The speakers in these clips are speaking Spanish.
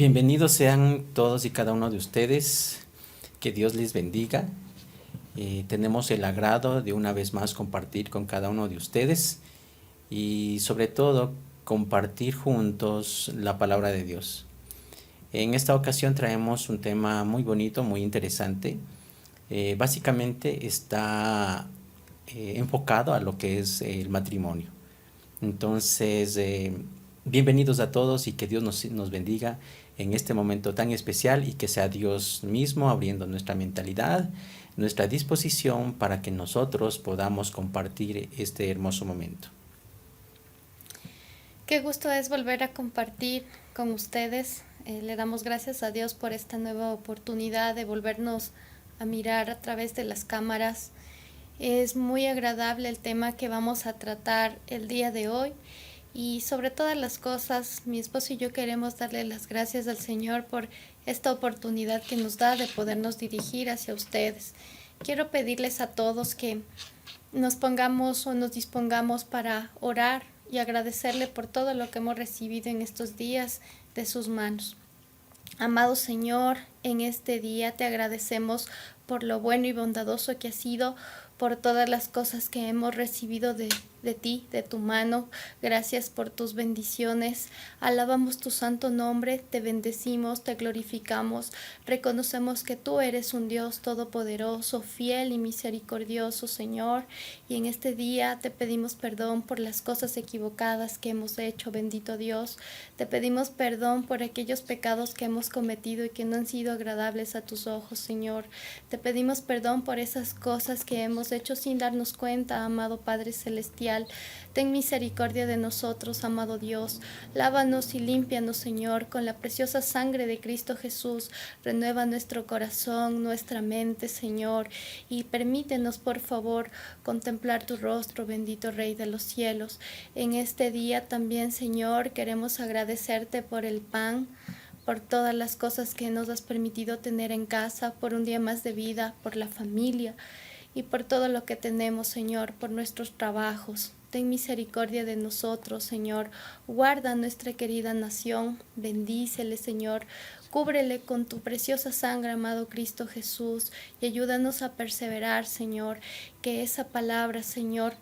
Bienvenidos sean todos y cada uno de ustedes, que Dios les bendiga. Tenemos el agrado de una vez más compartir con cada uno de ustedes y sobre todo compartir juntos la palabra de Dios. En esta ocasión traemos un tema muy bonito, muy interesante. Básicamente está enfocado a lo que es el matrimonio. Entonces, bienvenidos a todos y que Dios nos bendiga en este momento tan especial y que sea Dios mismo abriendo nuestra mentalidad, nuestra disposición para que nosotros podamos compartir este hermoso momento. Qué gusto es volver a compartir con ustedes. Le damos gracias a Dios por esta nueva oportunidad de volvernos a mirar a través de las cámaras. Es muy agradable el tema que vamos a tratar el día de hoy y sobre todas las cosas, mi esposo y yo queremos darle las gracias al Señor por esta oportunidad que nos da de podernos dirigir hacia ustedes. Quiero pedirles a todos que nos pongamos o nos dispongamos para orar y agradecerle por todo lo que hemos recibido en estos días de sus manos. Amado Señor, en este día te agradecemos por lo bueno y bondadoso que has sido, por todas las cosas que hemos recibido de ti, de tu mano. Gracias por tus bendiciones. Alabamos tu santo nombre, te bendecimos, te glorificamos. Reconocemos que tú eres un Dios todopoderoso, fiel y misericordioso, Señor. Y en este día te pedimos perdón por las cosas equivocadas que hemos hecho, bendito Dios. Te pedimos perdón por aquellos pecados que hemos cometido y que no han sido agradables a tus ojos, Señor. Te pedimos perdón por esas cosas que hemos hecho sin darnos cuenta, amado Padre Celestial. Ten misericordia de nosotros, amado Dios. Lávanos y límpianos, Señor, con la preciosa sangre de Cristo Jesús. Renueva nuestro corazón, nuestra mente, Señor, y permítenos, por favor, contemplar tu rostro, bendito Rey de los cielos. En este día también, Señor, queremos agradecerte por el pan, por todas las cosas que nos has permitido tener en casa, por un día más de vida, por la familia y por todo lo que tenemos, Señor, por nuestros trabajos. Ten misericordia de nosotros, Señor. Guarda nuestra querida nación. Bendícele, Señor. Cúbrele con tu preciosa sangre, amado Cristo Jesús, y ayúdanos a perseverar, Señor. Que esa palabra, Señor,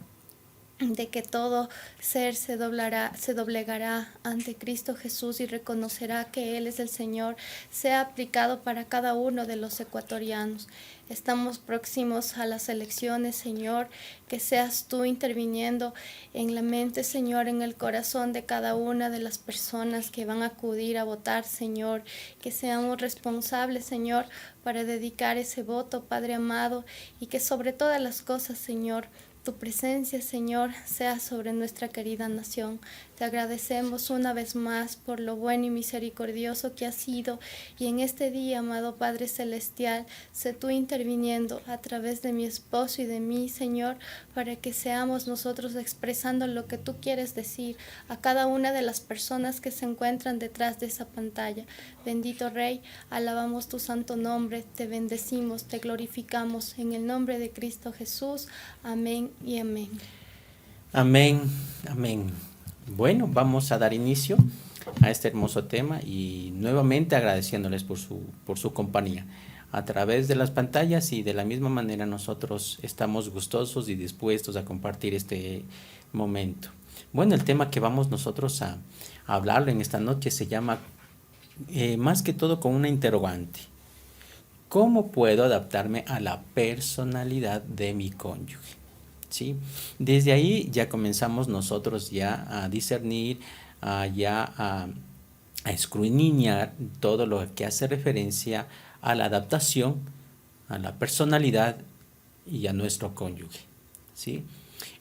de que todo ser se doblegará ante Cristo Jesús y reconocerá que Él es el Señor, sea aplicado para cada uno de los ecuatorianos. Estamos próximos a las elecciones, Señor, que seas tú interviniendo en la mente, Señor, en el corazón de cada una de las personas que van a acudir a votar, Señor, que seamos responsables, Señor, para dedicar ese voto, Padre amado, y que sobre todas las cosas, Señor, tu presencia, Señor, sea sobre nuestra querida nación. Te agradecemos una vez más por lo bueno y misericordioso que has sido, y en este día, amado Padre Celestial, sé tú interviniendo a través de mi esposo y de mí, Señor, para que seamos nosotros expresando lo que tú quieres decir a cada una de las personas que se encuentran detrás de esa pantalla. Bendito Rey, alabamos tu santo nombre, te bendecimos, te glorificamos en el nombre de Cristo Jesús. Amén y amén. Amén, amén. Bueno, vamos a dar inicio a este hermoso tema y nuevamente agradeciéndoles por su compañía a través de las pantallas, y de la misma manera nosotros estamos gustosos y dispuestos a compartir este momento. Bueno, el tema que vamos nosotros a hablarlo en esta noche se llama más que todo con una interrogante: ¿cómo puedo adaptarme a la personalidad de mi cónyuge? ¿Sí? Desde ahí ya comenzamos nosotros ya a discernir, a escudriñar todo lo que hace referencia a la adaptación, a la personalidad y a nuestro cónyuge, ¿sí?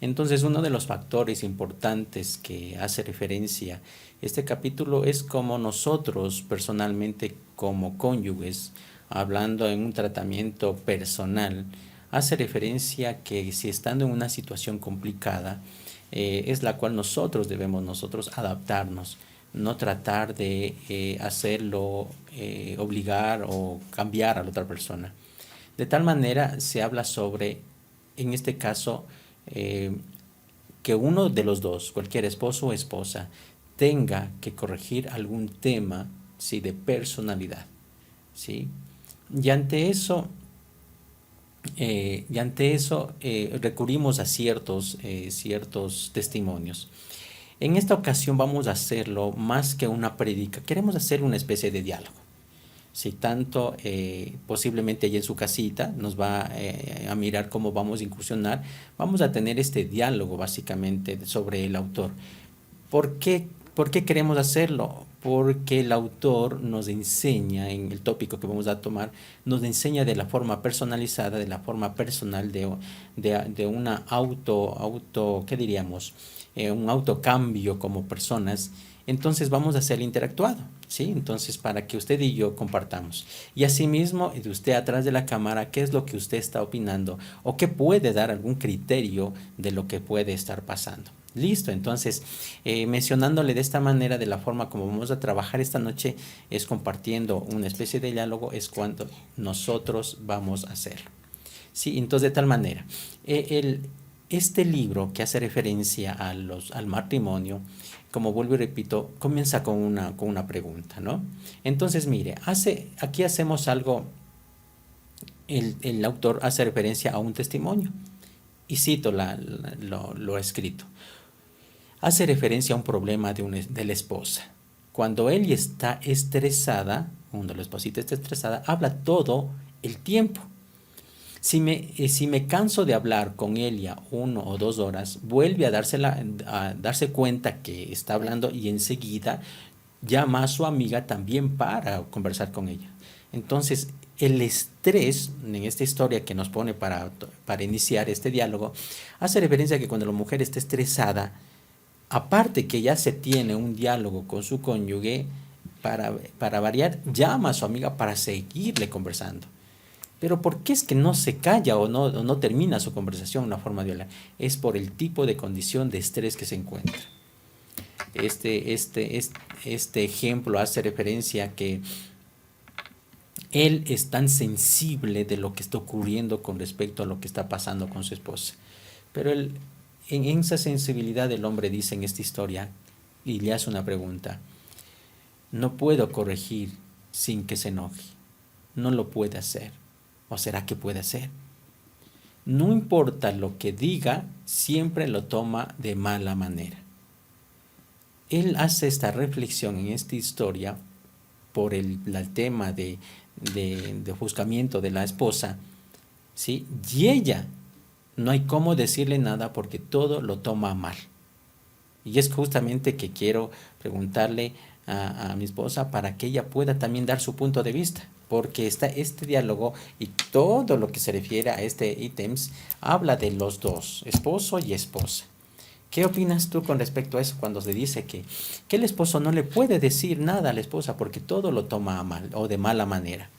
Entonces, uno de los factores importantes que hace referencia este capítulo es cómo nosotros personalmente, como cónyuges, hablando en un tratamiento personal, hace referencia que si estando en una situación complicada, es la cual nosotros debemos adaptarnos, no tratar de hacerlo, obligar o cambiar a la otra persona. De tal manera se habla sobre, en este caso, que uno de los dos, cualquier esposo o esposa, tenga que corregir algún tema ¿sí? De personalidad, ¿sí? Y ante eso, recurrimos a ciertos testimonios. En esta ocasión vamos a hacerlo más que una prédica, queremos hacer una especie de diálogo. Si tanto, posiblemente ella en su casita nos va a mirar cómo vamos a incursionar, vamos a tener este diálogo básicamente sobre el autor. ¿Por qué queremos hacerlo? Porque el autor nos enseña, en el tópico que vamos a tomar, nos enseña de la forma personalizada, de la forma personal de una ¿qué diríamos? Un autocambio como personas. Entonces vamos a hacer interactuado, ¿sí? Entonces para que usted y yo compartamos. Y asimismo, de usted atrás de la cámara, ¿qué es lo que usted está opinando? O qué puede dar algún criterio de lo que puede estar pasando. Listo, entonces, mencionándole de esta manera, de la forma como vamos a trabajar esta noche, es compartiendo una especie de diálogo, es cuando nosotros vamos a hacerlo. Sí, entonces de tal manera, este libro que hace referencia al matrimonio, como vuelvo y repito, comienza con una pregunta, ¿no? Entonces, mire, aquí hacemos algo, el autor hace referencia a un testimonio, y cito lo escrito. Hace referencia a un problema de la esposa. Cuando ella está estresada, cuando la esposita está estresada, habla todo el tiempo. Si me canso de hablar con ella 1 o 2 horas, vuelve a darse cuenta que está hablando y enseguida llama a su amiga también para conversar con ella. Entonces, el estrés en esta historia que nos pone para iniciar este diálogo, hace referencia a que cuando la mujer está estresada, aparte que ya se tiene un diálogo con su cónyuge, para variar, llama a su amiga para seguirle conversando. Pero ¿por qué es que no se calla o no termina su conversación de una forma de hablar? Es por el tipo de condición de estrés que se encuentra. Este ejemplo hace referencia a que él es tan sensible de lo que está ocurriendo con respecto a lo que está pasando con su esposa. Pero en esa sensibilidad el hombre dice en esta historia, y le hace una pregunta: no puedo corregir sin que se enoje. No lo puede hacer. ¿O será que puede hacer? No importa lo que diga, siempre lo toma de mala manera. Él hace esta reflexión en esta historia por el tema de juzgamiento de la esposa, ¿sí? Y ella, no hay cómo decirle nada porque todo lo toma mal. Y es justamente que quiero preguntarle a mi esposa para que ella pueda también dar su punto de vista, porque este diálogo y todo lo que se refiere a este ítems habla de los dos, esposo y esposa. ¿Qué opinas tú con respecto a eso cuando se dice que el esposo no le puede decir nada a la esposa porque todo lo toma mal o de mala manera?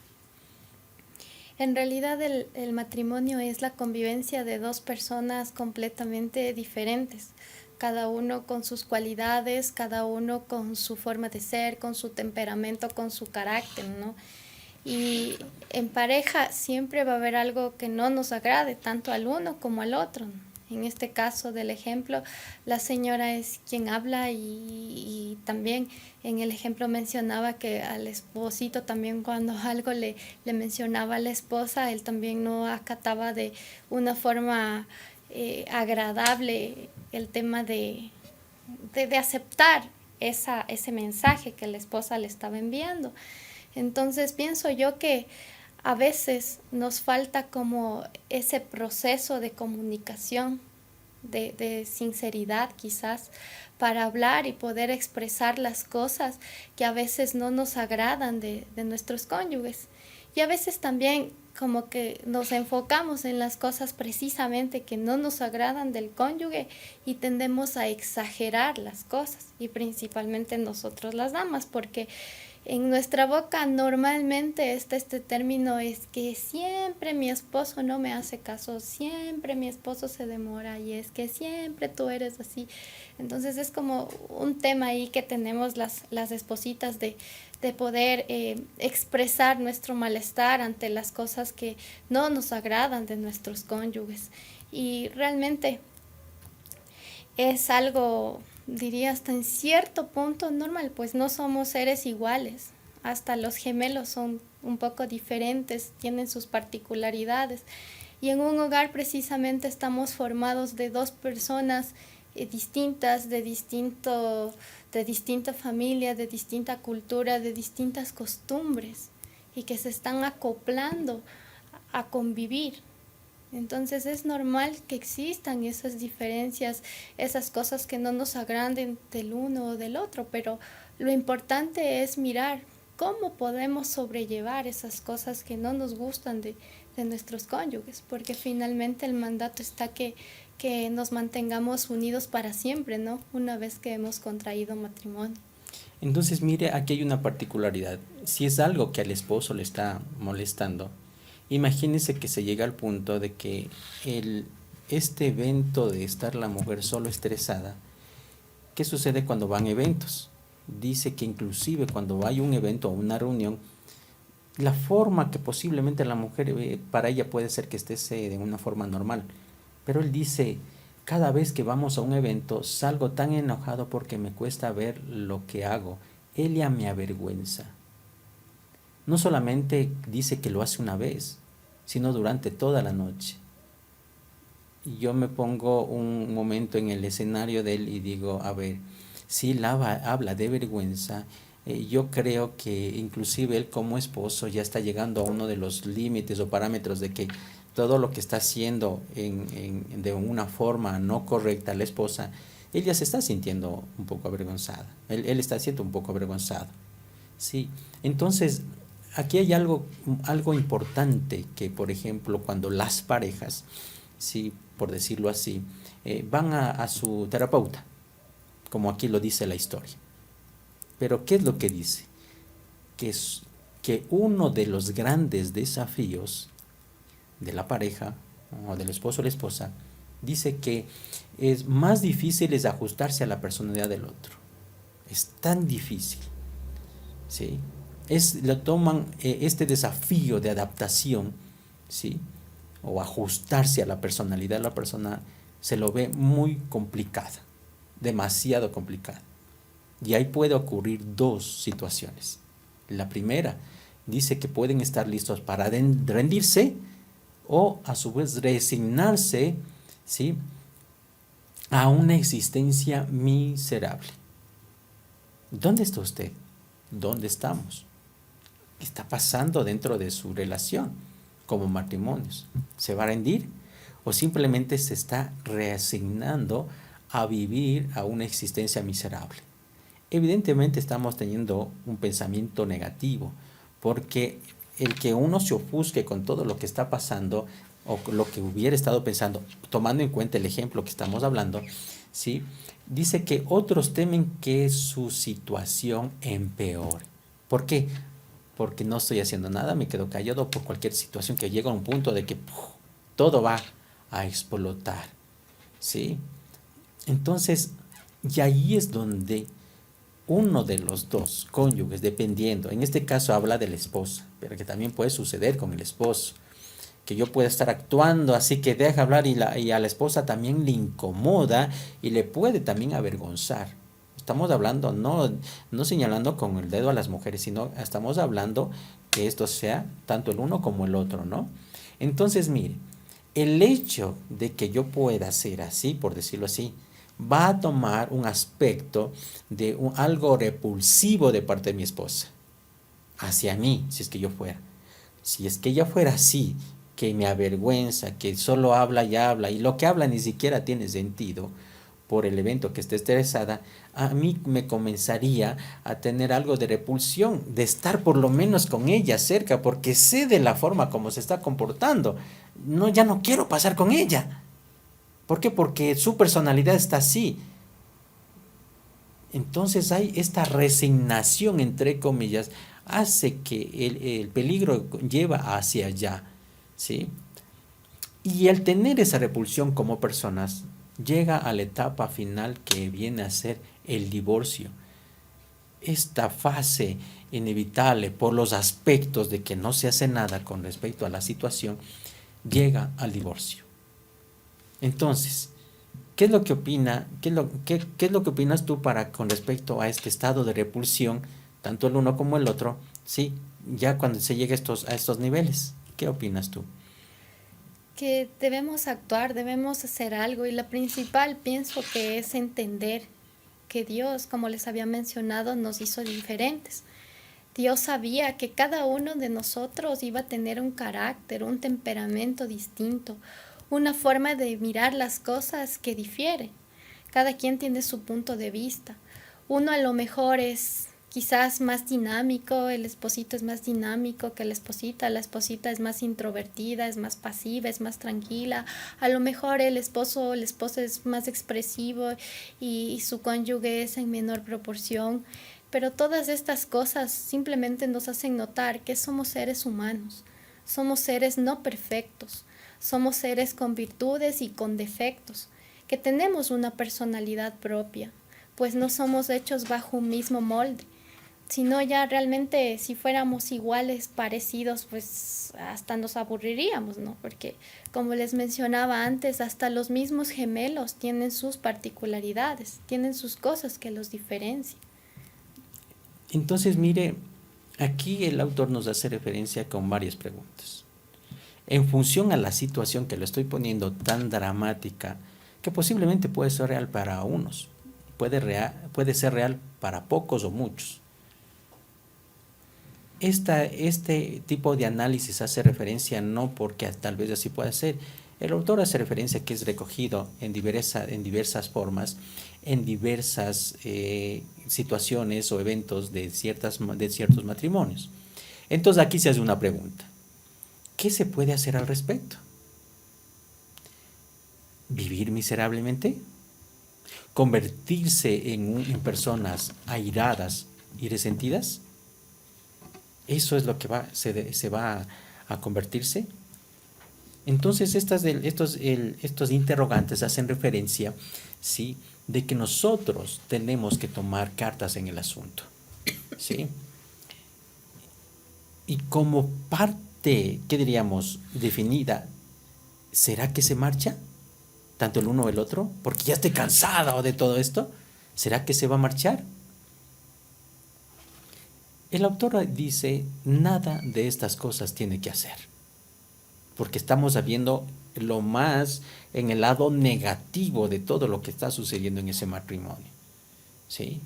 En realidad el matrimonio es la convivencia de dos personas completamente diferentes, cada uno con sus cualidades, cada uno con su forma de ser, con su temperamento, con su carácter, ¿no? Y en pareja siempre va a haber algo que no nos agrade, tanto al uno como al otro. En este caso del ejemplo, la señora es quien habla y también en el ejemplo mencionaba que al esposito también cuando algo le mencionaba a la esposa, él también no acataba de una forma agradable el tema de aceptar ese mensaje que la esposa le estaba enviando. Entonces pienso yo que a veces nos falta como ese proceso de comunicación, de sinceridad quizás, para hablar y poder expresar las cosas que a veces no nos agradan de nuestros cónyuges. Y a veces también como que nos enfocamos en las cosas precisamente que no nos agradan del cónyuge y tendemos a exagerar las cosas, y principalmente nosotros las damas, porque en nuestra boca normalmente está este término: es que siempre mi esposo no me hace caso, siempre mi esposo se demora, y es que siempre tú eres así. Entonces es como un tema ahí que tenemos las espositas de poder expresar nuestro malestar ante las cosas que no nos agradan de nuestros cónyuges. Y realmente es algo, diría, hasta en cierto punto normal, pues no somos seres iguales. hasta los gemelos son un poco diferentes, tienen sus particularidades. Y en un hogar precisamente estamos formados de dos personas distintas, de distinta familia, de distinta cultura, de distintas costumbres, y que se están acoplando a convivir. Entonces es normal que existan esas diferencias, esas cosas que no nos agraden del uno o del otro, pero lo importante es mirar cómo podemos sobrellevar esas cosas que no nos gustan de nuestros cónyuges, porque finalmente el mandato está que nos mantengamos unidos para siempre, ¿no? Una vez que hemos contraído matrimonio. Entonces, mire, aquí hay una particularidad. Si es algo que al esposo le está molestando, imagínese que se llega al punto de que este evento de estar la mujer solo estresada, ¿qué sucede cuando van eventos? Dice que inclusive cuando hay un evento o una reunión, la forma que posiblemente la mujer, para ella puede ser que esté de una forma normal, pero él dice, cada vez que vamos a un evento salgo tan enojado porque me cuesta ver lo que hago, ella me avergüenza. No solamente dice que lo hace una vez, sino durante toda la noche. Y yo me pongo un momento en el escenario de él y digo, a ver, si él habla de vergüenza, yo creo que inclusive él como esposo ya está llegando a uno de los límites o parámetros de que todo lo que está haciendo de una forma no correcta a la esposa, él ya se está sintiendo un poco avergonzada, él está siendo un poco avergonzado. Sí, entonces aquí hay algo importante que, por ejemplo, cuando las parejas, sí, por decirlo así, van a su terapeuta, como aquí lo dice la historia. Pero ¿qué es lo que dice? Que uno de los grandes desafíos de la pareja, o del esposo o la esposa, dice que es más difícil es ajustarse a la personalidad del otro. Es tan difícil, ¿sí? Lo toman este desafío de adaptación, ¿sí? O ajustarse a la personalidad de la persona, se lo ve muy complicada, demasiado complicada. Y ahí puede ocurrir dos situaciones. La primera, dice que pueden estar listos para rendirse o a su vez resignarse, ¿sí?, a una existencia miserable. ¿Dónde está usted? ¿Dónde estamos? ¿Qué está pasando dentro de su relación como matrimonios? ¿Se va a rendir o simplemente se está resignando a vivir a una existencia miserable? Evidentemente estamos teniendo un pensamiento negativo, porque el que uno se ofusque con todo lo que está pasando o lo que hubiera estado pensando, tomando en cuenta el ejemplo que estamos hablando, ¿sí?, dice que otros temen que su situación empeore. ¿Por qué? Porque no estoy haciendo nada, me quedo callado por cualquier situación que llega a un punto de que todo va a explotar, ¿sí? Entonces, y ahí es donde uno de los dos cónyuges, dependiendo, en este caso habla de la esposa, pero que también puede suceder con el esposo, que yo pueda estar actuando así que deja hablar y a la esposa también le incomoda y le puede también avergonzar. Estamos hablando, no señalando con el dedo a las mujeres, sino estamos hablando que esto sea tanto el uno como el otro, ¿no? Entonces, mire, el hecho de que yo pueda ser así, por decirlo así, va a tomar un aspecto de algo repulsivo de parte de mi esposa hacia mí, si es que yo fuera. Si es que ella fuera así, que me avergüenza, que solo habla y habla, y lo que habla ni siquiera tiene sentido por el evento que esté estresada, a mí me comenzaría a tener algo de repulsión, de estar por lo menos con ella cerca, porque sé de la forma como se está comportando. No, ya no quiero pasar con ella. ¿Por qué? Porque su personalidad está así. Entonces hay esta resignación, entre comillas, hace que el peligro lleva hacia allá, ¿sí? Y el tener esa repulsión como personas llega a la etapa final que viene a ser el divorcio. Esta fase inevitable por los aspectos de que no se hace nada con respecto a la situación, llega al divorcio. Entonces, ¿qué es lo que opina? ¿Qué es lo que opinas tú con respecto a este estado de repulsión, tanto el uno como el otro, ¿sí? Ya cuando se llega a estos niveles, ¿qué opinas tú? Que debemos actuar, debemos hacer algo y la principal pienso que es entender que Dios, como les había mencionado, nos hizo diferentes. Dios sabía que cada uno de nosotros iba a tener un carácter, un temperamento distinto, una forma de mirar las cosas que difiere. Cada quien tiene su punto de vista. Uno a lo mejor es quizás más dinámico, el esposito es más dinámico que la esposita es más introvertida, es más pasiva, es más tranquila, a lo mejor el esposo o la esposa es más expresivo y su cónyuge es en menor proporción, pero todas estas cosas simplemente nos hacen notar que somos seres humanos, somos seres no perfectos, somos seres con virtudes y con defectos, que tenemos una personalidad propia, pues no somos hechos bajo un mismo molde, sino ya realmente si fuéramos iguales, parecidos, pues hasta nos aburriríamos, ¿no? Porque como les mencionaba antes, hasta los mismos gemelos tienen sus particularidades, tienen sus cosas que los diferencian. Entonces, mire, aquí el autor nos hace referencia con varias preguntas. En función a la situación que le estoy poniendo tan dramática, que posiblemente puede ser real para unos, puede ser real para pocos o muchos. Este tipo de análisis hace referencia no porque tal vez así pueda ser. El autor hace referencia que es recogido en diversas formas, en diversas situaciones o eventos de ciertos matrimonios. Entonces aquí se hace una pregunta. ¿Qué se puede hacer al respecto? ¿Vivir miserablemente? ¿Convertirse en personas airadas y resentidas? ¿Eso es lo que se va a convertirse? Entonces estos interrogantes hacen referencia, ¿sí?, de que nosotros tenemos que tomar cartas en el asunto, ¿sí? Y como parte, ¿qué diríamos?, definida, ¿será que se marcha? Tanto el uno o el otro, porque ya estoy cansado de todo esto. ¿Será que se va a marchar? El autor dice, nada de estas cosas tiene que hacer, porque estamos viendo lo más en el lado negativo de todo lo que está sucediendo en ese matrimonio, ¿sí?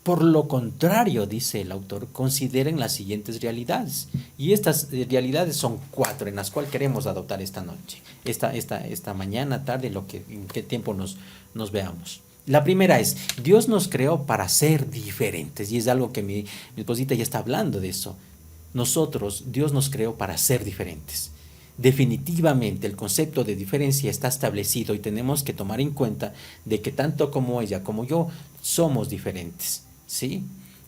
Por lo contrario, dice el autor, consideren las siguientes realidades. Y estas realidades son 4 en las cuales queremos adoptar esta noche, esta mañana, tarde, en qué tiempo nos veamos. La primera es, Dios nos creó para ser diferentes, y es algo que mi esposita ya está hablando de eso. Dios nos creó para ser diferentes. Definitivamente el concepto de diferencia está establecido y tenemos que tomar en cuenta de que tanto como ella como yo somos diferentes, ¿sí?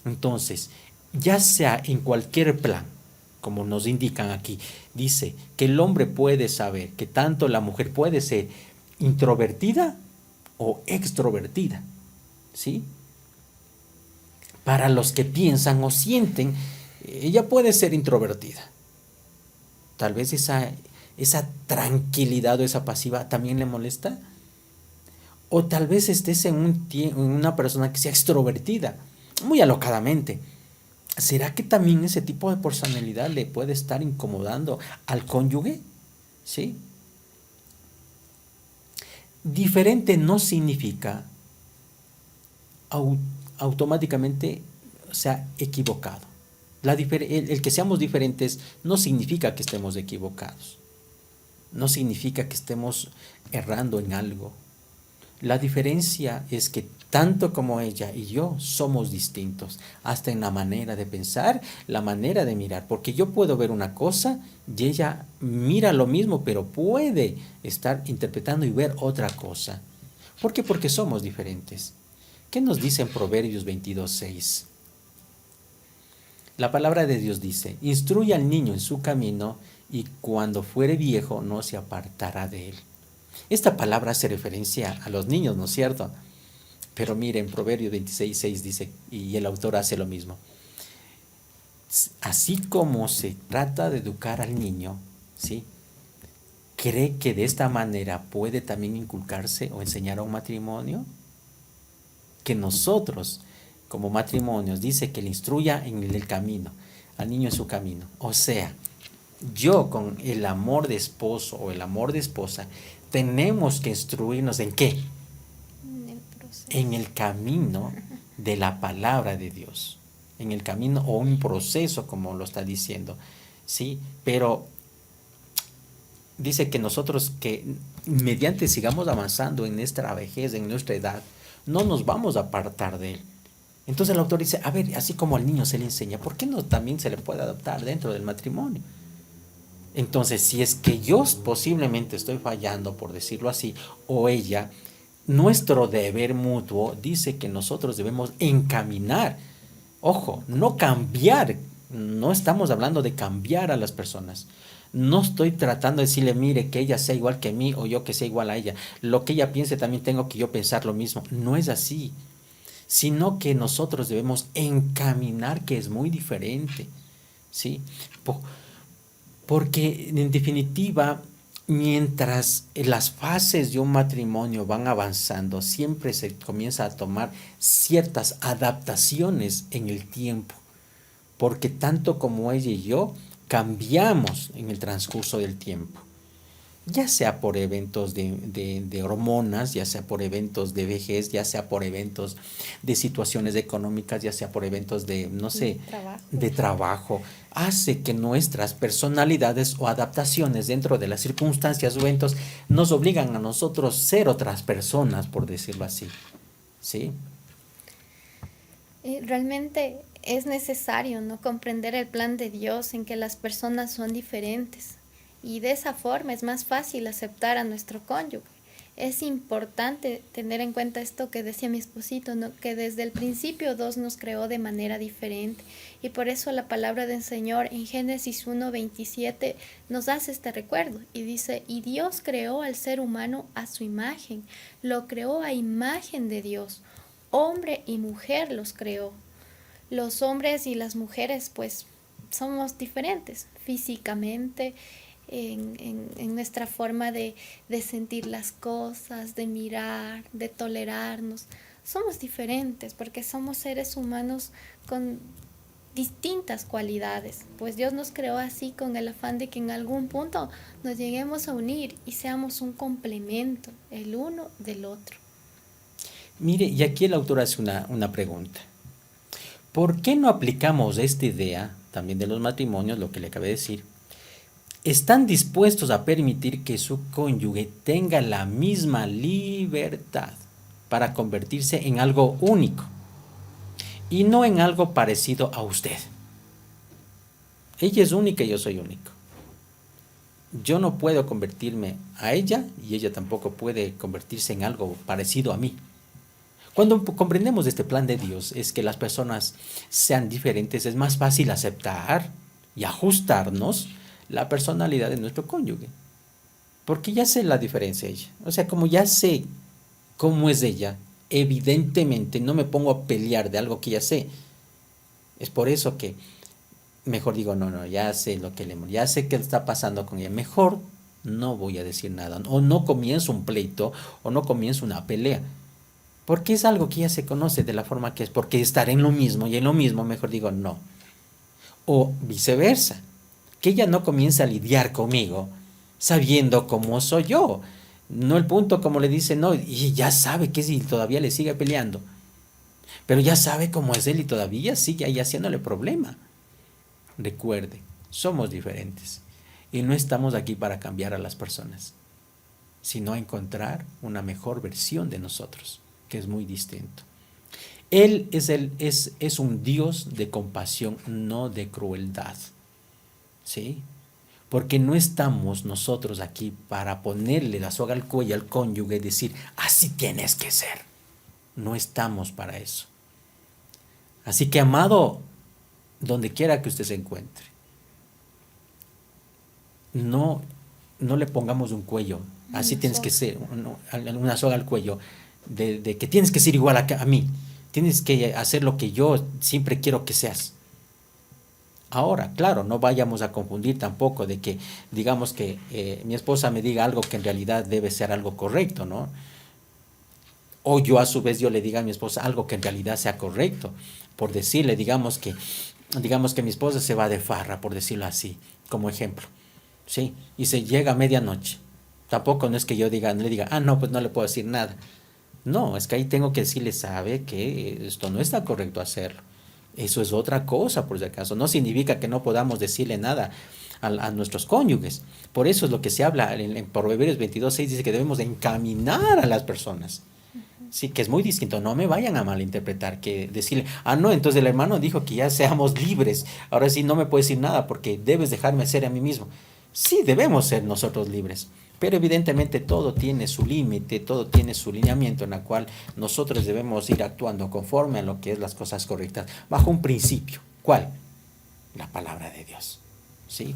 Entonces, ya sea en cualquier plan, como nos indican aquí, dice que el hombre puede saber que tanto la mujer puede ser introvertida o extrovertida, ¿sí? Para los que piensan o sienten, ella puede ser introvertida. Tal vez esa tranquilidad o esa pasiva también le molesta. O tal vez estés en una persona que sea extrovertida, muy alocadamente. ¿Será que también ese tipo de personalidad le puede estar incomodando al cónyuge? ¿Sí? Diferente no significa automáticamente, o sea, equivocado. El que seamos diferentes no significa que estemos equivocados. No significa que estemos errando en algo. La diferencia es que tanto como ella y yo somos distintos, hasta en la manera de pensar, la manera de mirar, porque yo puedo ver una cosa y ella mira lo mismo, pero puede estar interpretando y ver otra cosa. ¿Por qué? Porque somos diferentes. ¿Qué nos dice en Proverbios 22:6? La palabra de Dios dice, instruye al niño en su camino y cuando fuere viejo no se apartará de él. Esta palabra hace referencia a los niños, ¿no es cierto? Pero miren, Proverbios 26:6 dice, y el autor hace lo mismo. Así como se trata de educar al niño, ¿sí?, ¿cree que de esta manera puede también inculcarse o enseñar a un matrimonio? Que nosotros como matrimonios, dice que le instruya en el camino, al niño en su camino. O sea, yo con el amor de esposo o el amor de esposa, tenemos que instruirnos en qué, en el camino de la palabra de Dios, en el camino o un proceso como lo está diciendo, ¿sí? Pero dice que nosotros que mediante sigamos avanzando en nuestra vejez, en nuestra edad, no nos vamos a apartar de él. Entonces el autor dice, a ver, así como al niño se le enseña, ¿por qué no también se le puede adaptar dentro del matrimonio? Entonces, si es que yo posiblemente estoy fallando, por decirlo así, o ella, nuestro deber mutuo dice que nosotros debemos encaminar, ojo, no cambiar, no estamos hablando de cambiar a las personas. No estoy tratando de decirle, mire, que ella sea igual que mí o yo que sea igual a ella. Lo que ella piense también tengo que yo pensar lo mismo. No es así, sino que nosotros debemos encaminar, que es muy diferente, ¿sí? Porque en definitiva, mientras las fases de un matrimonio van avanzando, siempre se comienza a tomar ciertas adaptaciones en el tiempo, porque tanto como ella y yo cambiamos en el transcurso del tiempo, ya sea por eventos de hormonas, ya sea por eventos de vejez, ya sea por eventos de situaciones económicas, ya sea por eventos de, no sé, de trabajo, hace que nuestras personalidades o adaptaciones dentro de las circunstancias o eventos nos obligan a nosotros ser otras personas, por decirlo así, ¿sí? Realmente es necesario, ¿no?, comprender el plan de Dios en que las personas son diferentes. Y de esa forma es más fácil aceptar a nuestro cónyuge. Es importante tener en cuenta esto que decía mi esposito, ¿no?, que desde el principio Dios nos creó de manera diferente. Y por eso la palabra del Señor en Génesis 1:27 nos hace este recuerdo. Y dice, y Dios creó al ser humano a su imagen. Lo creó a imagen de Dios. Hombre y mujer los creó. Los hombres y las mujeres pues somos diferentes físicamente, en nuestra forma de sentir las cosas, de mirar, de tolerarnos. Somos diferentes porque somos seres humanos con distintas cualidades, pues Dios nos creó así con el afán de que en algún punto nos lleguemos a unir y seamos un complemento el uno del otro. Mire, y aquí el autor hace una pregunta. ¿Por qué no aplicamos esta idea también de los matrimonios, lo que le acabé de decir? ¿Están dispuestos a permitir que su cónyuge tenga la misma libertad para convertirse en algo único y no en algo parecido a usted? Ella es única y yo soy único. Yo no puedo convertirme a ella y ella tampoco puede convertirse en algo parecido a mí. Cuando comprendemos este plan de Dios, es que las personas sean diferentes, es más fácil aceptar y ajustarnos la personalidad de nuestro cónyuge, porque ya sé la diferencia de ella. O sea, como ya sé cómo es ella, evidentemente no me pongo a pelear de algo que ya sé. Es por eso que mejor digo, no, ya sé lo que ya sé qué está pasando con ella, mejor no voy a decir nada, o no comienzo un pleito, o no comienzo una pelea, porque es algo que ya se conoce de la forma que es, porque estar en lo mismo y en lo mismo, mejor digo no. O viceversa, que ella no comience a lidiar conmigo sabiendo cómo soy yo. No el punto como le dice, no, y ya sabe que es y todavía le sigue peleando. Pero ya sabe cómo es él y todavía sigue ahí haciéndole problema. Recuerde, somos diferentes y no estamos aquí para cambiar a las personas, sino a encontrar una mejor versión de nosotros, que es muy distinto. Él es un Dios de compasión, no de crueldad. ¿Sí? Porque no estamos nosotros aquí para ponerle la soga al cuello al cónyuge y decir, así tienes que ser. No estamos para eso. Así que, amado, donde quiera que usted se encuentre, no le pongamos un cuello, así tienes que ser, una soga al cuello, de que tienes que ser igual a mí, tienes que hacer lo que yo siempre quiero que seas. Ahora, claro, no vayamos a confundir tampoco de que, digamos que mi esposa me diga algo que en realidad debe ser algo correcto, ¿no? O yo a su vez yo le diga a mi esposa algo que en realidad sea correcto, por decirle, digamos que mi esposa se va de farra, por decirlo así, como ejemplo, ¿sí? Y se llega a medianoche. Tampoco no es que yo diga, no le diga, ah, no, pues no le puedo decir nada. No, es que ahí tengo que decirle, sabe que esto no está correcto hacerlo. Eso es otra cosa, por si acaso. No significa que no podamos decirle nada a nuestros cónyuges. Por eso es lo que se habla en Proverbios 22:6, dice que debemos de encaminar a las personas. Sí, que es muy distinto. No me vayan a malinterpretar, que decirle, ah, no, entonces el hermano dijo que ya seamos libres. Ahora sí no me puede decir nada porque debes dejarme ser a mí mismo. Sí, debemos ser nosotros libres. Pero evidentemente todo tiene su límite, todo tiene su lineamiento en la cual nosotros debemos ir actuando conforme a lo que es las cosas correctas, bajo un principio. ¿Cuál? La palabra de Dios. ¿Sí?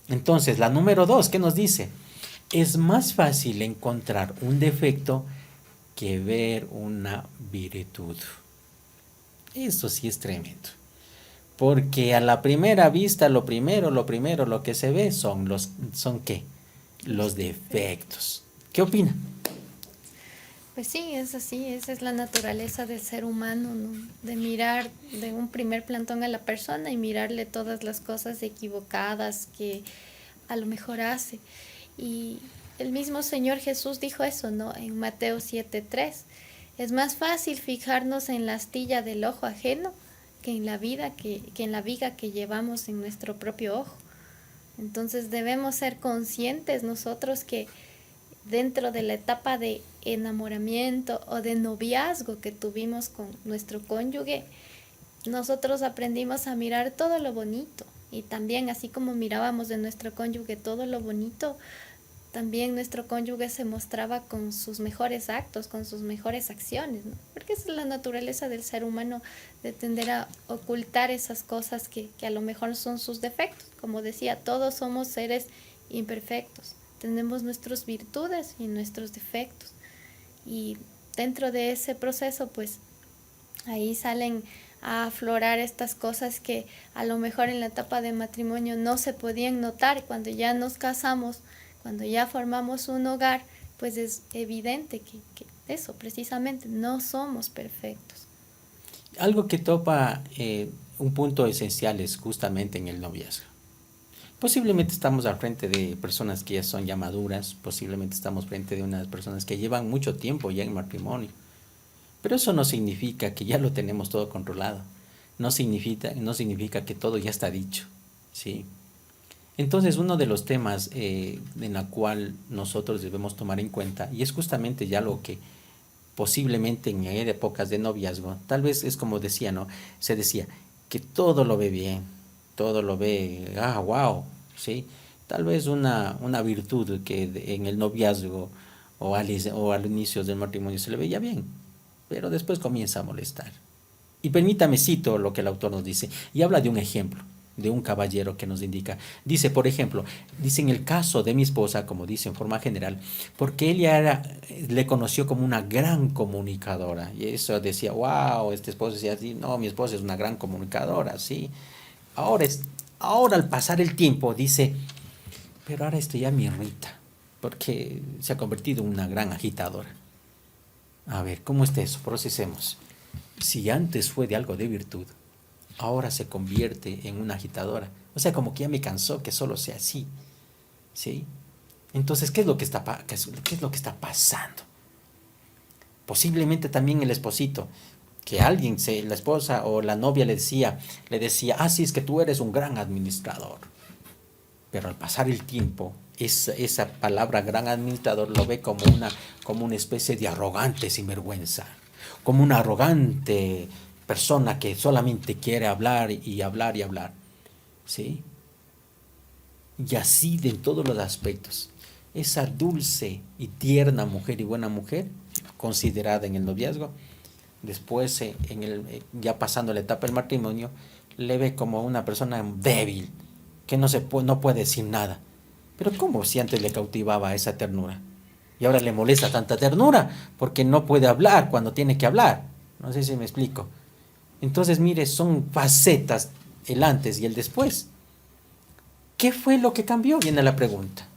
Entonces, la número 2, ¿qué nos dice? Es más fácil encontrar un defecto que ver una virtud. Eso sí es tremendo. Porque a la primera vista lo que se ve ¿son qué? Los defectos. ¿Qué opina? Pues sí, es así, esa es la naturaleza del ser humano, ¿no? De mirar de un primer plantón a la persona y mirarle todas las cosas equivocadas que a lo mejor hace. Y el mismo Señor Jesús dijo eso, ¿no? En Mateo 7:3. Es más fácil fijarnos en la astilla del ojo ajeno que en la en la viga que llevamos en nuestro propio ojo. Entonces debemos ser conscientes nosotros que dentro de la etapa de enamoramiento o de noviazgo que tuvimos con nuestro cónyuge, nosotros aprendimos a mirar todo lo bonito. Y también, así como mirábamos de nuestro cónyuge todo lo bonito, también nuestro cónyuge se mostraba con sus mejores actos, con sus mejores acciones, ¿no? Porque esa es la naturaleza del ser humano, de tender a ocultar esas cosas que a lo mejor son sus defectos. Como decía, todos somos seres imperfectos, tenemos nuestras virtudes y nuestros defectos. Y dentro de ese proceso, pues, ahí salen a aflorar estas cosas que a lo mejor en la etapa de matrimonio no se podían notar. Cuando ya nos casamos, cuando ya formamos un hogar, pues es evidente que eso, precisamente, no somos perfectos. Algo que topa un punto esencial es justamente en el noviazgo. Posiblemente estamos al frente de personas que ya son ya maduras, posiblemente estamos frente de unas personas que llevan mucho tiempo ya en matrimonio. Pero eso no significa que ya lo tenemos todo controlado. No significa que todo ya está dicho, ¿sí? Entonces, uno de los temas en la cual nosotros debemos tomar en cuenta, y es justamente ya lo que posiblemente en épocas de noviazgo, tal vez es como decía, ¿no? Se decía que todo lo ve bien, todo lo ve, wow, ¿sí? Tal vez una virtud que en el noviazgo o al inicio del matrimonio se le veía bien, pero después comienza a molestar. Y permítame cito lo que el autor nos dice, y habla de un ejemplo de un caballero que nos indica. Dice, por ejemplo, dice en el caso de mi esposa, como dice en forma general, porque le conoció como una gran comunicadora. Y eso decía, wow, este esposo decía así, no, mi esposa es una gran comunicadora, sí. Ahora al pasar el tiempo, dice, pero ahora esto ya me irrita, porque se ha convertido en una gran agitadora. A ver, ¿cómo está eso? Procesemos. Si antes fue de algo de virtud, ahora se convierte en una agitadora. O sea, como que ya me cansó que solo sea así, ¿sí? Entonces, ¿qué es lo que está pasando? Posiblemente también el esposito, que alguien, la esposa o la novia le decía, sí, es que tú eres un gran administrador. Pero al pasar el tiempo, esa palabra gran administrador lo ve como una especie de arrogante sinvergüenza, como una arrogante persona que solamente quiere hablar y hablar y hablar, ¿sí? Y así de todos los aspectos. Esa dulce y tierna mujer y buena mujer, considerada en el noviazgo, después ya pasando la etapa del matrimonio, le ve como una persona débil, que no puede decir nada. Pero ¿cómo si antes le cautivaba esa ternura? Y ahora le molesta tanta ternura, porque no puede hablar cuando tiene que hablar. No sé si me explico. Entonces, mire, son facetas, el antes y el después. ¿Qué fue lo que cambió? Viene la pregunta.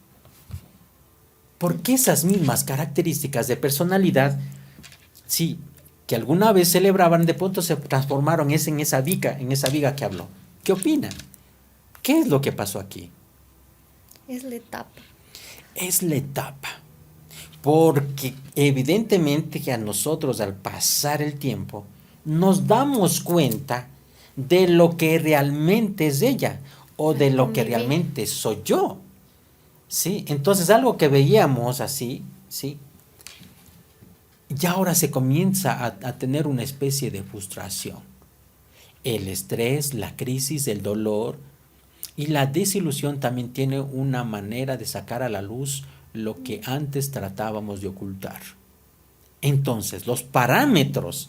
¿Por qué esas mismas características de personalidad Sí, que alguna vez celebraban, de pronto se transformaron en esa viga que habló. ¿Qué opinan? ¿Qué es lo que pasó aquí? Es la etapa. Es la etapa. Porque evidentemente que a nosotros al pasar el tiempo nos damos cuenta de lo que realmente es ella o de Al lo que convivir. realmente soy yo. ¿Sí? Entonces algo que veíamos así, ¿sí? Ya ahora se comienza a tener una especie de frustración. El estrés, la crisis, el dolor y la desilusión también tiene una manera de sacar a la luz lo que antes tratábamos de ocultar. Entonces, los parámetros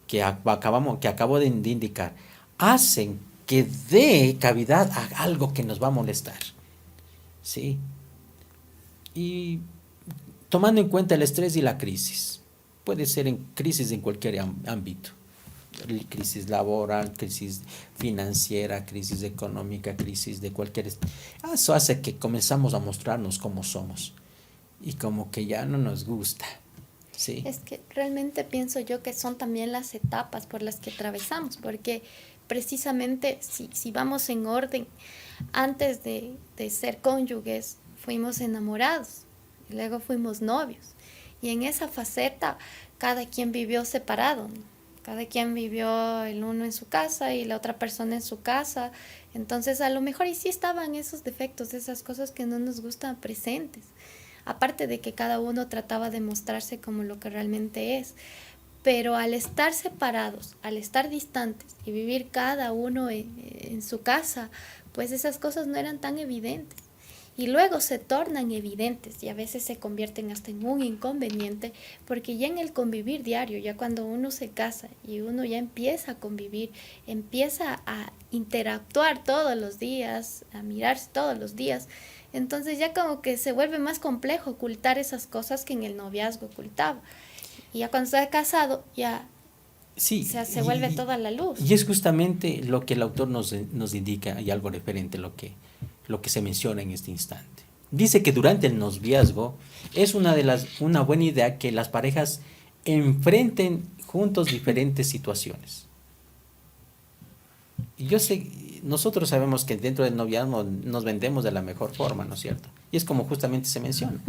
que acabo de indicar hacen que dé cavidad a algo que nos va a molestar. ¿Sí? Y tomando en cuenta el estrés y la crisis, puede ser en crisis en cualquier ámbito, crisis laboral, crisis financiera, crisis económica, crisis de cualquier... Eso hace que comenzamos a mostrarnos como somos y como que ya no nos gusta, ¿sí? Es que realmente pienso yo que son también las etapas por las que atravesamos, porque precisamente si vamos en orden, antes de ser cónyuges fuimos enamorados, y luego fuimos novios, y en esa faceta cada quien vivió separado, ¿no? Cada quien vivió el uno en su casa y la otra persona en su casa, entonces a lo mejor y sí estaban esos defectos, esas cosas que no nos gustan presentes. Aparte de que cada uno trataba de mostrarse como lo que realmente es. Pero al estar separados, al estar distantes y vivir cada uno en su casa, pues esas cosas no eran tan evidentes. Y luego se tornan evidentes y a veces se convierten hasta en un inconveniente, porque ya en el convivir diario, ya cuando uno se casa y uno ya empieza a convivir, empieza a interactuar todos los días, a mirarse todos los días, entonces ya como que se vuelve más complejo ocultar esas cosas que en el noviazgo ocultaba. Y ya cuando está casado, ya Sí, se vuelve toda la luz. y es justamente lo que el autor nos indica y algo referente a lo que se menciona en este instante. Dice que durante el noviazgo es una buena idea que las parejas enfrenten juntos diferentes situaciones. Y yo sé, nosotros sabemos que dentro del noviazgo nos vendemos de la mejor forma, ¿no es cierto? Y es como justamente se menciona.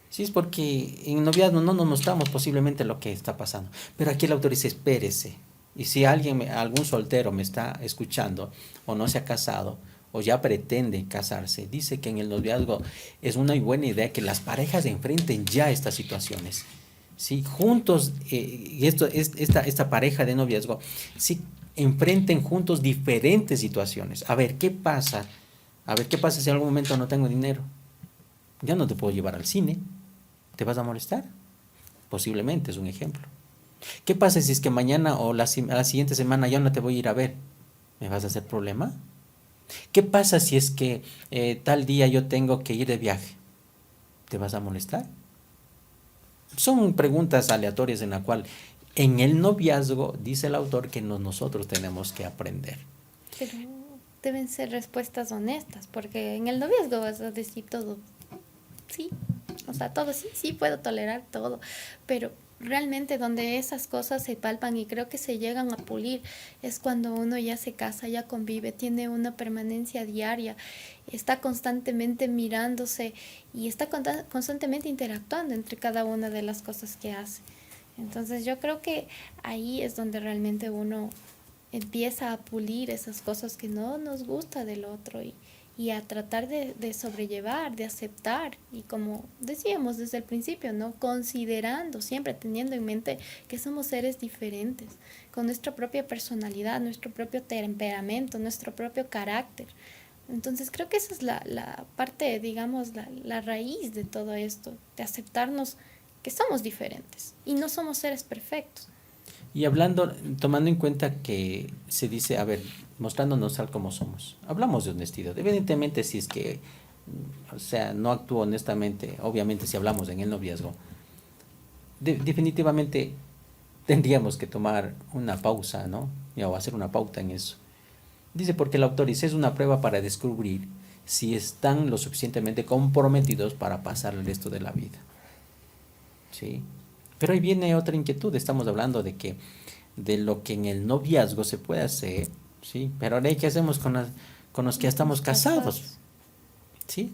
Sí, es porque en noviazgo no nos mostramos posiblemente lo que está pasando. Pero aquí el autor dice, espérese. Y si algún soltero me está escuchando o no se ha casado o ya pretende casarse, dice que en el noviazgo es una buena idea que las parejas enfrenten ya estas situaciones. Sí, juntos, esta pareja de noviazgo, sí, enfrenten juntos diferentes situaciones. A ver, ¿qué pasa? A ver, ¿qué pasa si en algún momento no tengo dinero? Ya no te puedo llevar al cine. ¿Te vas a molestar? Posiblemente, es un ejemplo. ¿Qué pasa si es que mañana o la siguiente semana yo no te voy a ir a ver? ¿Me vas a hacer problema? ¿Qué pasa si es que tal día yo tengo que ir de viaje? ¿Te vas a molestar? Son preguntas aleatorias en la cual en el noviazgo dice el autor que nosotros tenemos que aprender. Pero deben ser respuestas honestas, porque en el noviazgo vas a decir todo. Sí, o sea, todo sí, sí puedo tolerar todo, pero realmente donde esas cosas se palpan y creo que se llegan a pulir es cuando uno ya se casa, ya convive, tiene una permanencia diaria, está constantemente mirándose y está constantemente interactuando entre cada una de las cosas que hace. Entonces yo creo que ahí es donde realmente uno empieza a pulir esas cosas que no nos gusta del otro y a tratar de sobrellevar, de aceptar y como decíamos desde el principio, ¿no? Considerando, siempre teniendo en mente que somos seres diferentes, con nuestra propia personalidad, nuestro propio temperamento, nuestro propio carácter. Entonces creo que esa es la parte, digamos, la raíz de todo esto, de aceptarnos que somos diferentes y no somos seres perfectos. Y hablando, tomando en cuenta que se dice, a ver, mostrándonos tal como somos. Hablamos de honestidad. Evidentemente, si es que, o sea, no actúo honestamente, obviamente si hablamos en el noviazgo, definitivamente tendríamos que tomar una pausa, ¿no? O hacer una pauta en eso. Dice, porque el autor dice, es una prueba para descubrir si están lo suficientemente comprometidos para pasar el resto de la vida. ¿Sí? Pero ahí viene otra inquietud, estamos hablando de lo que en el noviazgo se puede hacer, ¿sí? Pero ahora, ¿qué hacemos con los que ya estamos casados? ¿Sí?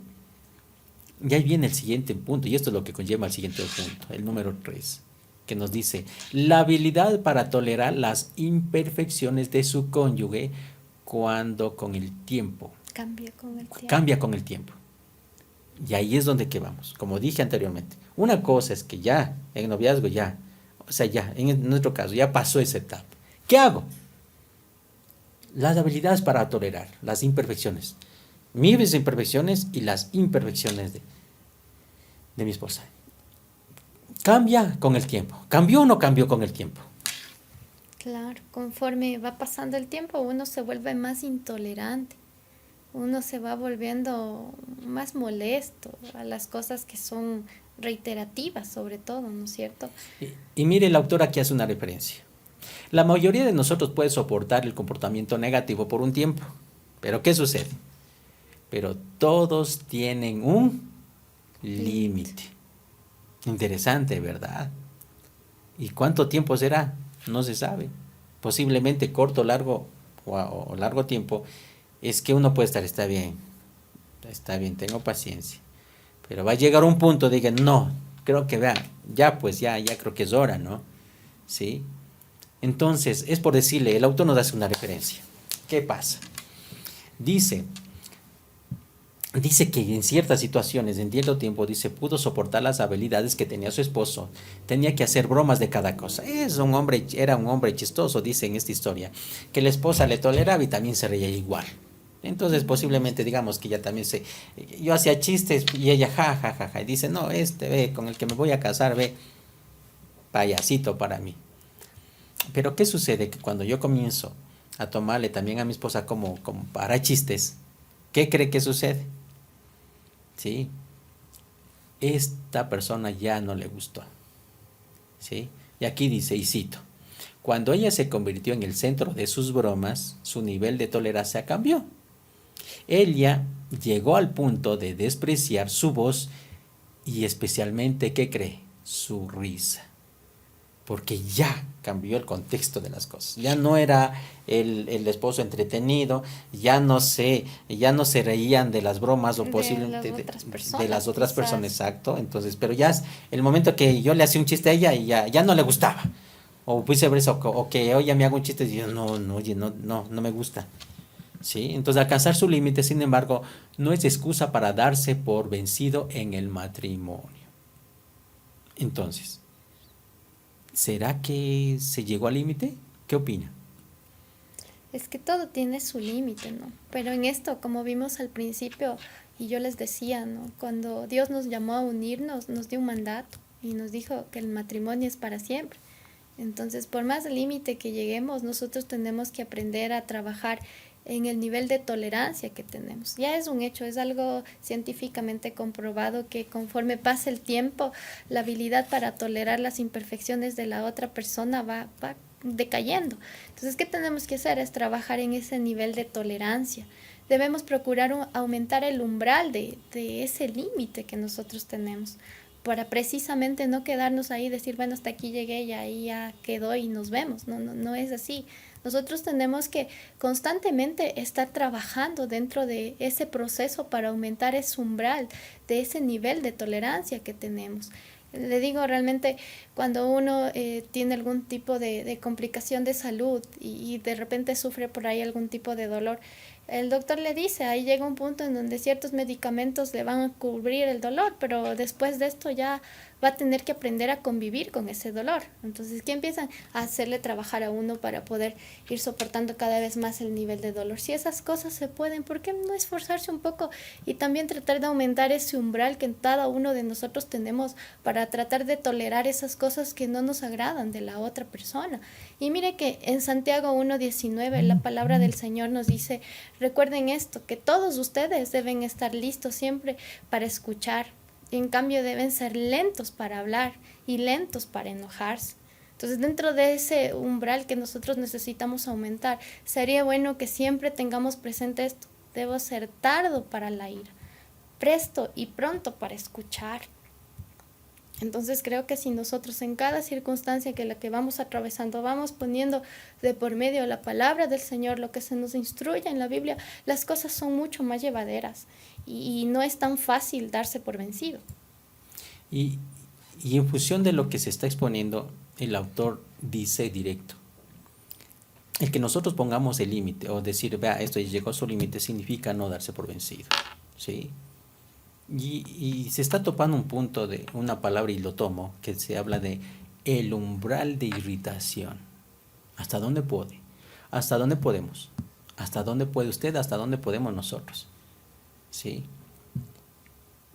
Y ahí viene el siguiente punto, y esto es lo que conlleva al siguiente punto, el número 3, que nos dice, la habilidad para tolerar las imperfecciones de su cónyuge cuando con el tiempo, Cambia con el tiempo. cambia con el tiempo. Y ahí es donde que vamos, como dije anteriormente. Una cosa es que ya, en noviazgo ya, o sea, ya, en nuestro caso, ya pasó esa etapa. ¿Qué hago? Las habilidades para tolerar las imperfecciones. Mis imperfecciones y las imperfecciones de mi esposa. Cambia con el tiempo. ¿Cambió o no cambió con el tiempo? Claro, conforme va pasando el tiempo, uno se vuelve más intolerante. Uno se va volviendo más molesto a las cosas que son reiterativas, sobre todo, ¿no es cierto? Y mire, el autor aquí hace una referencia. La mayoría de nosotros puede soportar el comportamiento negativo por un tiempo. Pero ¿qué sucede? Pero todos tienen un límite. Interesante, ¿verdad? ¿Y cuánto tiempo será? No se sabe. Posiblemente corto, largo o largo tiempo. Es que uno puede estar, está bien, tengo paciencia. Pero va a llegar un punto de que no, creo que vea, ya pues ya creo que es hora, ¿no? ¿Sí? Entonces, es por decirle, el autor nos hace una referencia. ¿Qué pasa? Dice que en ciertas situaciones, en cierto tiempo, dice, pudo soportar las habilidades que tenía su esposo. Tenía que hacer bromas de cada cosa. Era un hombre chistoso, dice en esta historia, que la esposa le toleraba y también se reía igual. Entonces, posiblemente, digamos que ella también yo hacía chistes y ella, ja, y dice, no, ve, con el que me voy a casar, ve, payasito para mí. Pero, ¿qué sucede? Que cuando yo comienzo a tomarle también a mi esposa como para chistes, ¿qué cree que sucede? ¿Sí? Esta persona ya no le gustó. ¿Sí? Y aquí dice, y cito, cuando ella se convirtió en el centro de sus bromas, su nivel de tolerancia cambió. Ella llegó al punto de despreciar su voz y especialmente, ¿qué cree? Su risa. Porque ya cambió el contexto de las cosas. Ya no era el esposo entretenido, ya no se reían de las bromas o posiblemente de las otras personas, exacto. Entonces, pero ya es el momento que yo le hacía un chiste a ella y ya no le gustaba. O viceversa, o que oye, me hago un chiste y yo no me gusta. ¿Sí? Entonces, alcanzar su límite, sin embargo, no es excusa para darse por vencido en el matrimonio. Entonces, ¿será que se llegó al límite? ¿Qué opina? Es que todo tiene su límite, ¿no? Pero en esto, como vimos al principio, y yo les decía, ¿no? Cuando Dios nos llamó a unirnos, nos dio un mandato y nos dijo que el matrimonio es para siempre. Entonces, por más límite que lleguemos, nosotros tenemos que aprender a trabajar en el nivel de tolerancia que tenemos. Ya es un hecho, es algo científicamente comprobado que conforme pasa el tiempo, la habilidad para tolerar las imperfecciones de la otra persona va decayendo. Entonces, ¿qué tenemos que hacer? Es trabajar en ese nivel de tolerancia. Debemos procurar aumentar el umbral de ese límite que nosotros tenemos, para precisamente no quedarnos ahí y decir, bueno, hasta aquí llegué y ahí ya quedó y nos vemos. No es así. Nosotros tenemos que constantemente estar trabajando dentro de ese proceso para aumentar ese umbral, de ese nivel de tolerancia que tenemos. Le digo, realmente cuando uno tiene algún tipo de complicación de salud y de repente sufre por ahí algún tipo de dolor, el doctor le dice, ahí llega un punto en donde ciertos medicamentos le van a cubrir el dolor, pero después de esto ya va a tener que aprender a convivir con ese dolor. Entonces, ¿qué empiezan a hacerle trabajar a uno para poder ir soportando cada vez más el nivel de dolor? Si esas cosas se pueden, ¿por qué no esforzarse un poco y también tratar de aumentar ese umbral que cada uno de nosotros tenemos para tratar de tolerar esas cosas que no nos agradan de la otra persona? Y mire que en Santiago 1:19 la palabra del Señor nos dice, recuerden esto, que todos ustedes deben estar listos siempre para escuchar. En cambio deben ser lentos para hablar y lentos para enojarse. Entonces, dentro de ese umbral que nosotros necesitamos aumentar, sería bueno que siempre tengamos presente esto. Debo ser tardo para la ira, presto y pronto para escuchar. Entonces creo que si nosotros en cada circunstancia que la que vamos atravesando vamos poniendo de por medio la palabra del Señor, lo que se nos instruye en la Biblia, las cosas son mucho más llevaderas y no es tan fácil darse por vencido. Y, y en función de lo que se está exponiendo, el autor dice directo. El que nosotros pongamos el límite o decir, vea, esto llegó a su límite, significa no darse por vencido, ¿sí? Y se está topando un punto de una palabra, y lo tomo, que se habla de el umbral de irritación. ¿Hasta dónde puede? ¿Hasta dónde podemos? ¿Hasta dónde puede usted? ¿Hasta dónde podemos nosotros? ¿Sí?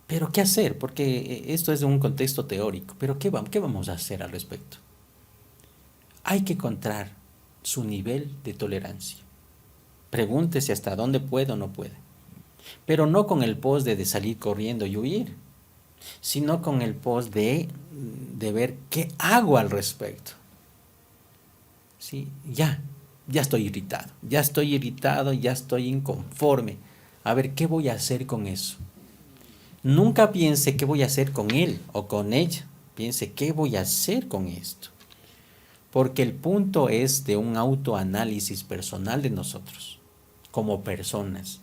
Pero ¿qué hacer? Porque esto es de un contexto teórico. Pero ¿qué vamos a hacer al respecto? Hay que encontrar su nivel de tolerancia. Pregúntese hasta dónde puede o no puede. Pero no con el post de salir corriendo y huir, sino con el post de ver qué hago al respecto. ¿Sí? Ya estoy irritado, ya estoy inconforme. A ver, ¿qué voy a hacer con eso? Nunca piense qué voy a hacer con él o con ella. Piense qué voy a hacer con esto. Porque el punto es de un autoanálisis personal de nosotros, como personas,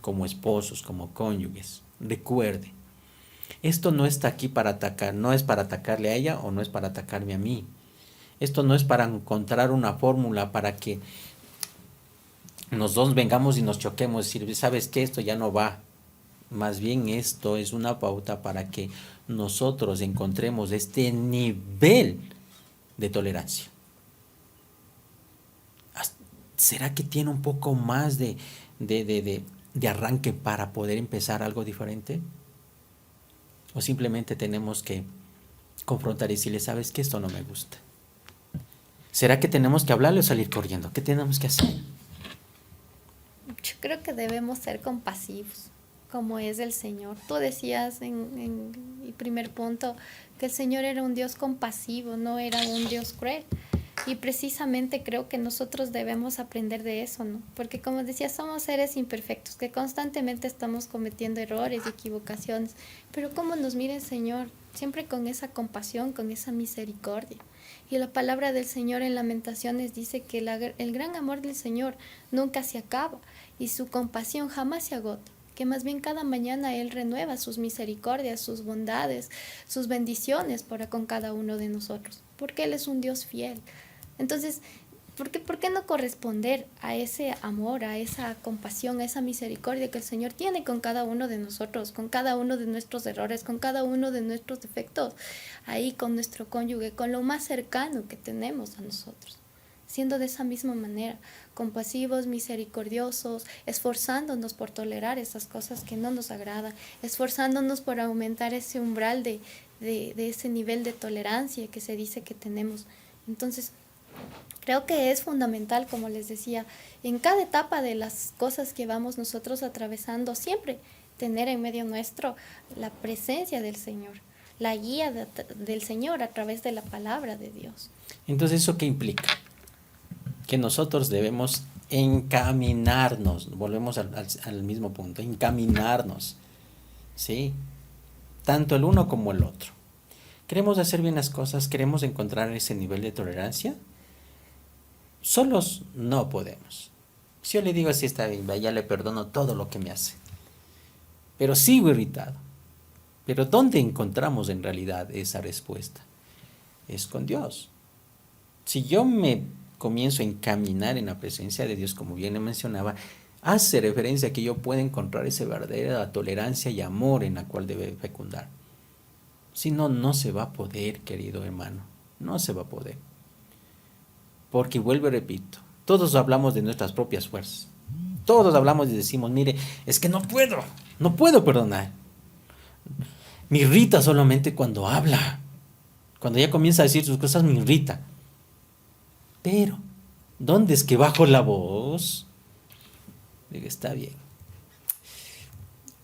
como esposos, como cónyuges. Recuerde, esto no está aquí para atacar, no es para atacarle a ella o no es para atacarme a mí. Esto no es para encontrar una fórmula para que los dos vengamos y nos choquemos, decir, ¿sabes qué? Esto ya no va. Más bien esto es una pauta para que nosotros encontremos este nivel de tolerancia. ¿Será que tiene un poco más de arranque para poder empezar algo diferente? ¿O simplemente tenemos que confrontar y decirle, sabes que esto no me gusta? ¿Será que tenemos que hablarle o salir corriendo? ¿Qué tenemos que hacer? Yo creo que debemos ser compasivos, como es el Señor. Tú decías en el primer punto que el Señor era un Dios compasivo, no era un Dios cruel. Y precisamente creo que nosotros debemos aprender de eso, ¿no? Porque como decía, somos seres imperfectos, que constantemente estamos cometiendo errores y equivocaciones. Pero cómo nos mira el Señor, siempre con esa compasión, con esa misericordia. Y la palabra del Señor en Lamentaciones dice que el gran amor del Señor nunca se acaba y su compasión jamás se agota. Que más bien cada mañana Él renueva sus misericordias, sus bondades, sus bendiciones para con cada uno de nosotros. Porque Él es un Dios fiel. Entonces, ¿por qué no corresponder a ese amor, a esa compasión, a esa misericordia que el Señor tiene con cada uno de nosotros, con cada uno de nuestros errores, con cada uno de nuestros defectos, ahí con nuestro cónyuge, con lo más cercano que tenemos a nosotros? Siendo de esa misma manera, compasivos, misericordiosos, esforzándonos por tolerar esas cosas que no nos agradan, esforzándonos por aumentar ese umbral de ese nivel de tolerancia que se dice que tenemos. Entonces, creo que es fundamental, como les decía, en cada etapa de las cosas que vamos nosotros atravesando, siempre tener en medio nuestro la presencia del Señor, la guía del Señor a través de la palabra de Dios. Entonces, ¿eso qué implica? Que nosotros debemos encaminarnos, volvemos al mismo punto, encaminarnos, ¿sí? Tanto el uno como el otro. ¿Queremos hacer bien las cosas? ¿Queremos encontrar ese nivel de tolerancia? Solos no podemos. Si yo le digo así, está bien, ya le perdono todo lo que me hace, pero sigo irritado. Pero ¿dónde encontramos en realidad esa respuesta? Es con Dios. Si yo me comienzo a encaminar en la presencia de Dios, como bien le mencionaba, hace referencia a que yo pueda encontrar esa verdadera tolerancia y amor en la cual debe fecundar. Si no, no se va a poder, querido hermano, no se va a poder. Porque vuelvo y repito, todos hablamos de nuestras propias fuerzas. Todos hablamos y decimos, mire, es que no puedo perdonar. Me irrita solamente cuando habla. Cuando ya comienza a decir sus cosas, me irrita. Pero, ¿dónde es que bajo la voz? Digo, está bien.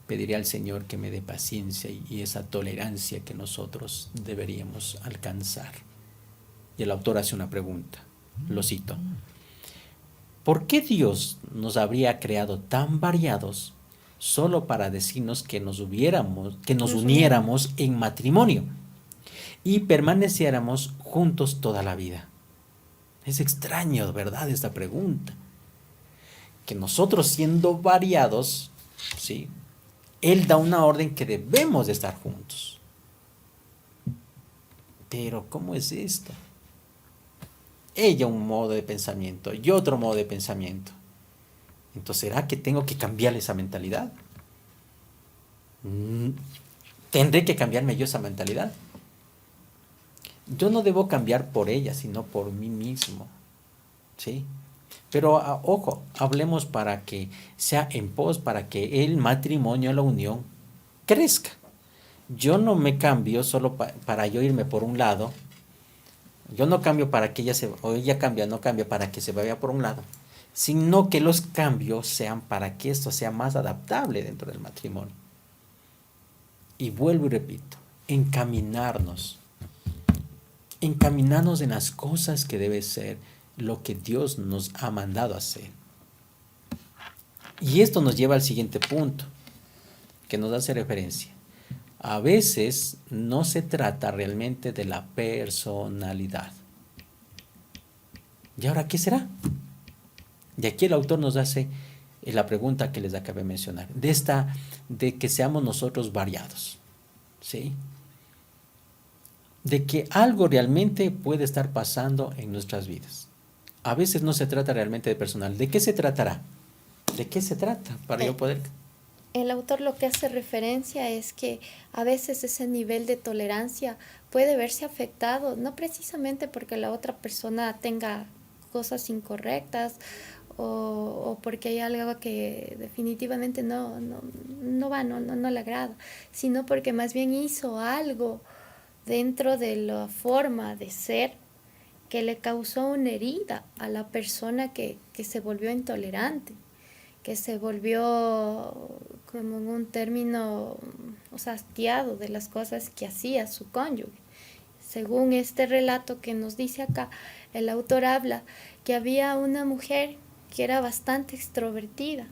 Pediré al Señor que me dé paciencia y esa tolerancia que nosotros deberíamos alcanzar. Y el autor hace una pregunta, lo cito. ¿Por qué Dios nos habría creado tan variados solo para decirnos que nos uniéramos en matrimonio? y permaneciéramos juntos toda la vida. Es extraño, ¿verdad? Esta pregunta. Que nosotros siendo variados, ¿sí? Él da una orden que debemos de estar juntos. Pero ¿cómo es esto? Ella un modo de pensamiento y otro modo de pensamiento. Entonces, ¿será que tengo que cambiar esa mentalidad? ¿Tendré que cambiarme yo esa mentalidad? Yo no debo cambiar por ella, sino por mí mismo. ¿Sí? Pero ojo, hablemos para que sea en pos, para que el matrimonio, la unión, crezca. Yo no me cambio solo para yo irme por un lado. Yo no cambio para que o ella cambia, no cambia para que se vaya por un lado, sino que los cambios sean para que esto sea más adaptable dentro del matrimonio. Y vuelvo y repito, encaminarnos en las cosas que debe ser lo que Dios nos ha mandado hacer. Y esto nos lleva al siguiente punto, que nos hace referencia. A veces no se trata realmente de la personalidad. ¿Y ahora qué será? Y aquí el autor nos hace la pregunta que les acabé de mencionar, de que seamos nosotros variados, ¿sí? De que algo realmente puede estar pasando en nuestras vidas. A veces no se trata realmente de personal. ¿De qué se tratará? ¿De qué se trata? Para yo poder... El autor lo que hace referencia es que a veces ese nivel de tolerancia puede verse afectado, no precisamente porque la otra persona tenga cosas incorrectas o porque hay algo que definitivamente no le agrada, sino porque más bien hizo algo dentro de la forma de ser que le causó una herida a la persona que se volvió intolerante, que se volvió, como en un término, hastiado de las cosas que hacía su cónyuge. Según este relato que nos dice acá, el autor habla que había una mujer que era bastante extrovertida,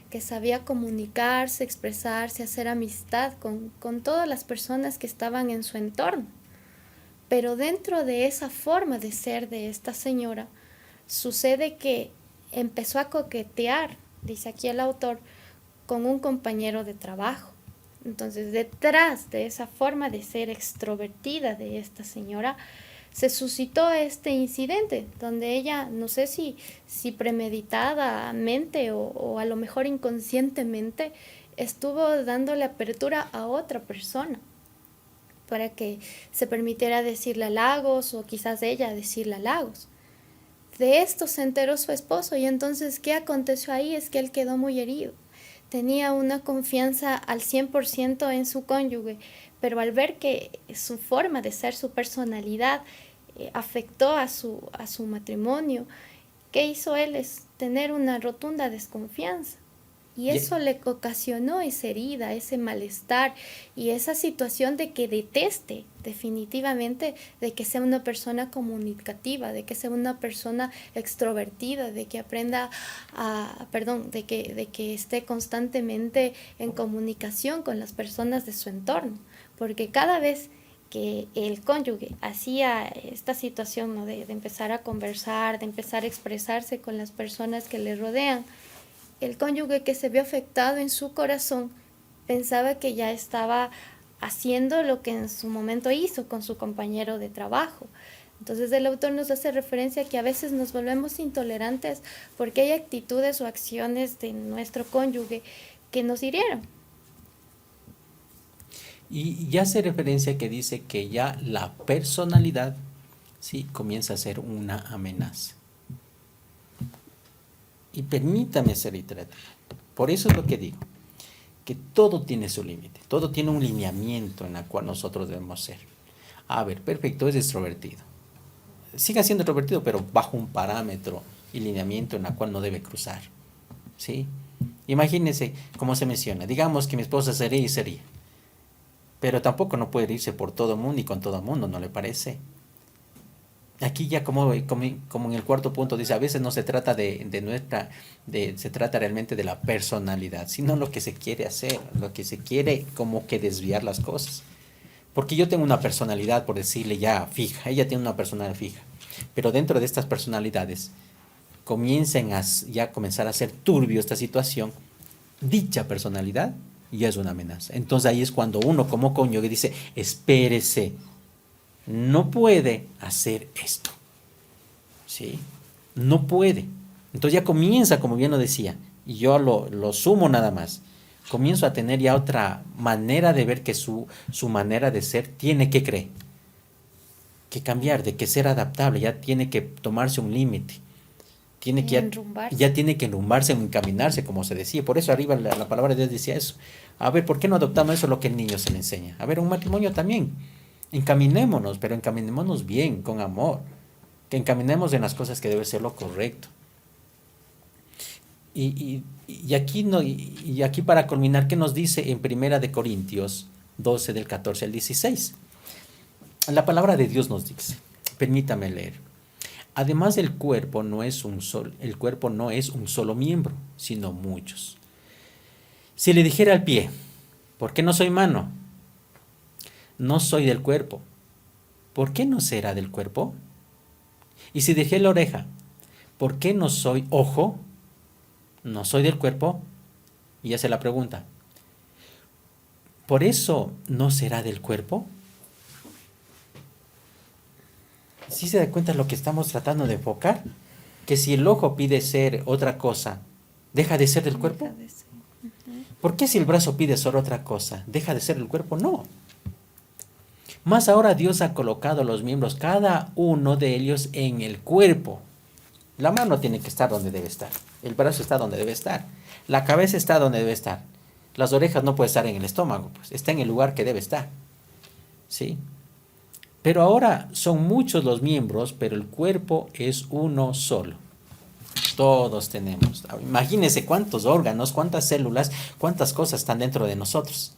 que sabía comunicarse, expresarse, hacer amistad con todas las personas que estaban en su entorno. Pero dentro de esa forma de ser de esta señora, sucede que empezó a coquetear, dice aquí el autor, con un compañero de trabajo. Entonces, detrás de esa forma de ser extrovertida de esta señora, se suscitó este incidente, donde ella, no sé si premeditadamente o a lo mejor inconscientemente, estuvo dándole apertura a otra persona para que se permitiera decirle halagos o quizás ella decirle halagos. De esto se enteró su esposo y entonces, ¿qué aconteció ahí? Es que él quedó muy herido. Tenía una confianza al 100% en su cónyuge, pero al ver que su forma de ser, su personalidad, afectó a su matrimonio, ¿qué hizo él? Es tener una rotunda desconfianza. Y eso le ocasionó esa herida, ese malestar y esa situación de que deteste definitivamente de que sea una persona comunicativa, de que sea una persona extrovertida, de que aprenda de que esté constantemente en comunicación con las personas de su entorno. Porque cada vez que el cónyuge hacía esta situación, ¿no?, de empezar a conversar, de empezar a expresarse con las personas que le rodean, el cónyuge que se vio afectado en su corazón pensaba que ya estaba haciendo lo que en su momento hizo con su compañero de trabajo. Entonces el autor nos hace referencia a que a veces nos volvemos intolerantes porque hay actitudes o acciones de nuestro cónyuge que nos hirieron. Y ya hace referencia que dice que ya la personalidad, sí, comienza a ser una amenaza. Y permítame ser literal. Por eso es lo que digo, que todo tiene su límite, todo tiene un lineamiento en el cual nosotros debemos ser. A ver, perfecto, es extrovertido. Siga siendo extrovertido, pero bajo un parámetro y lineamiento en el cual no debe cruzar. ¿Sí? Imagínense, como se menciona, digamos que mi esposa sería y sería. Pero tampoco no puede irse por todo el mundo y con todo el mundo, ¿no le parece? Aquí ya como en el cuarto punto dice, a veces no se trata se trata realmente de la personalidad, sino lo que se quiere hacer, lo que se quiere como que desviar las cosas. Porque yo tengo una personalidad, por decirle ya, fija, ella tiene una personalidad fija, pero dentro de estas personalidades comiencen a ya comenzar a ser turbio esta situación, dicha personalidad ya es una amenaza. Entonces ahí es cuando uno como cónyuge dice, espérese, no puede hacer esto, ¿sí? No puede. Entonces ya comienza, como bien lo decía, y yo lo sumo nada más, comienzo a tener ya otra manera de ver que su manera de ser tiene que creer, que cambiar, de que ser adaptable, ya tiene que tomarse un límite, tiene que ya tiene que enrumbarse, encaminarse, como se decía. Por eso arriba la palabra de Dios decía eso. A ver, ¿por qué no adoptamos eso lo que el niño se le enseña? A ver, un matrimonio también. Encaminémonos, pero encaminémonos bien, con amor. Que encaminemos en las cosas que debe ser lo correcto. Y aquí, no, y aquí para culminar, ¿qué nos dice en Primera de Corintios 12, del 14 al 16? La palabra de Dios nos dice, permítame leer. Además el cuerpo no es un solo miembro, sino muchos. Si le dijera al pie, ¿por qué no soy mano? No soy del cuerpo. ¿Por qué no será del cuerpo? Y si dije la oreja, ¿por qué no soy ojo? No soy del cuerpo. Y hace la pregunta, ¿por eso no será del cuerpo? ¿Sí se da cuenta de lo que estamos tratando de enfocar? Que si el ojo pide ser otra cosa, ¿deja de ser del cuerpo? ¿Por qué si el brazo pide ser otra cosa, deja de ser del cuerpo? No. Más ahora Dios ha colocado los miembros, cada uno de ellos en el cuerpo. La mano tiene que estar donde debe estar. El brazo está donde debe estar. La cabeza está donde debe estar. Las orejas no pueden estar en el estómago, pues está en el lugar que debe estar. ¿Sí? Pero ahora son muchos los miembros, pero el cuerpo es uno solo. Todos tenemos. Imagínense cuántos órganos, cuántas células, cuántas cosas están dentro de nosotros.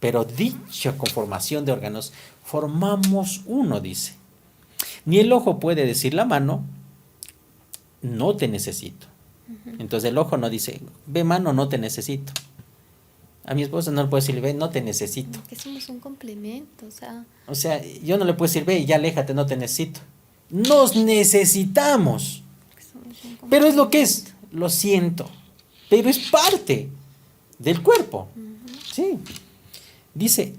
Pero dicha conformación de órganos, formamos uno, dice. Ni el ojo puede decir la mano, no te necesito. Entonces el ojo no dice, ve mano, no te necesito. A mi esposa no le puedo decir, ve, no te necesito. Que somos un complemento, O sea, yo no le puedo decir, ve, ya aléjate, no te necesito. Nos necesitamos. Pero es lo que es, lo siento. Pero es parte del cuerpo. Sí. Dice,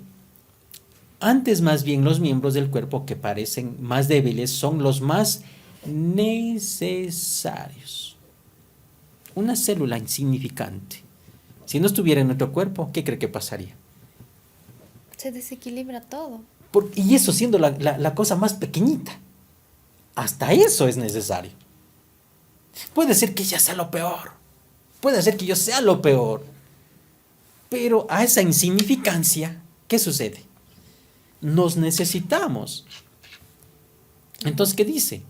antes más bien los miembros del cuerpo que parecen más débiles son los más necesarios. Una célula insignificante, si no estuviera en nuestro cuerpo, ¿qué cree que pasaría? Se desequilibra todo. Y eso siendo la cosa más pequeñita, hasta eso es necesario. Puede ser que ella sea lo peor, puede ser que yo sea lo peor, pero a esa insignificancia, ¿qué sucede? Nos necesitamos. Entonces, ¿qué dice?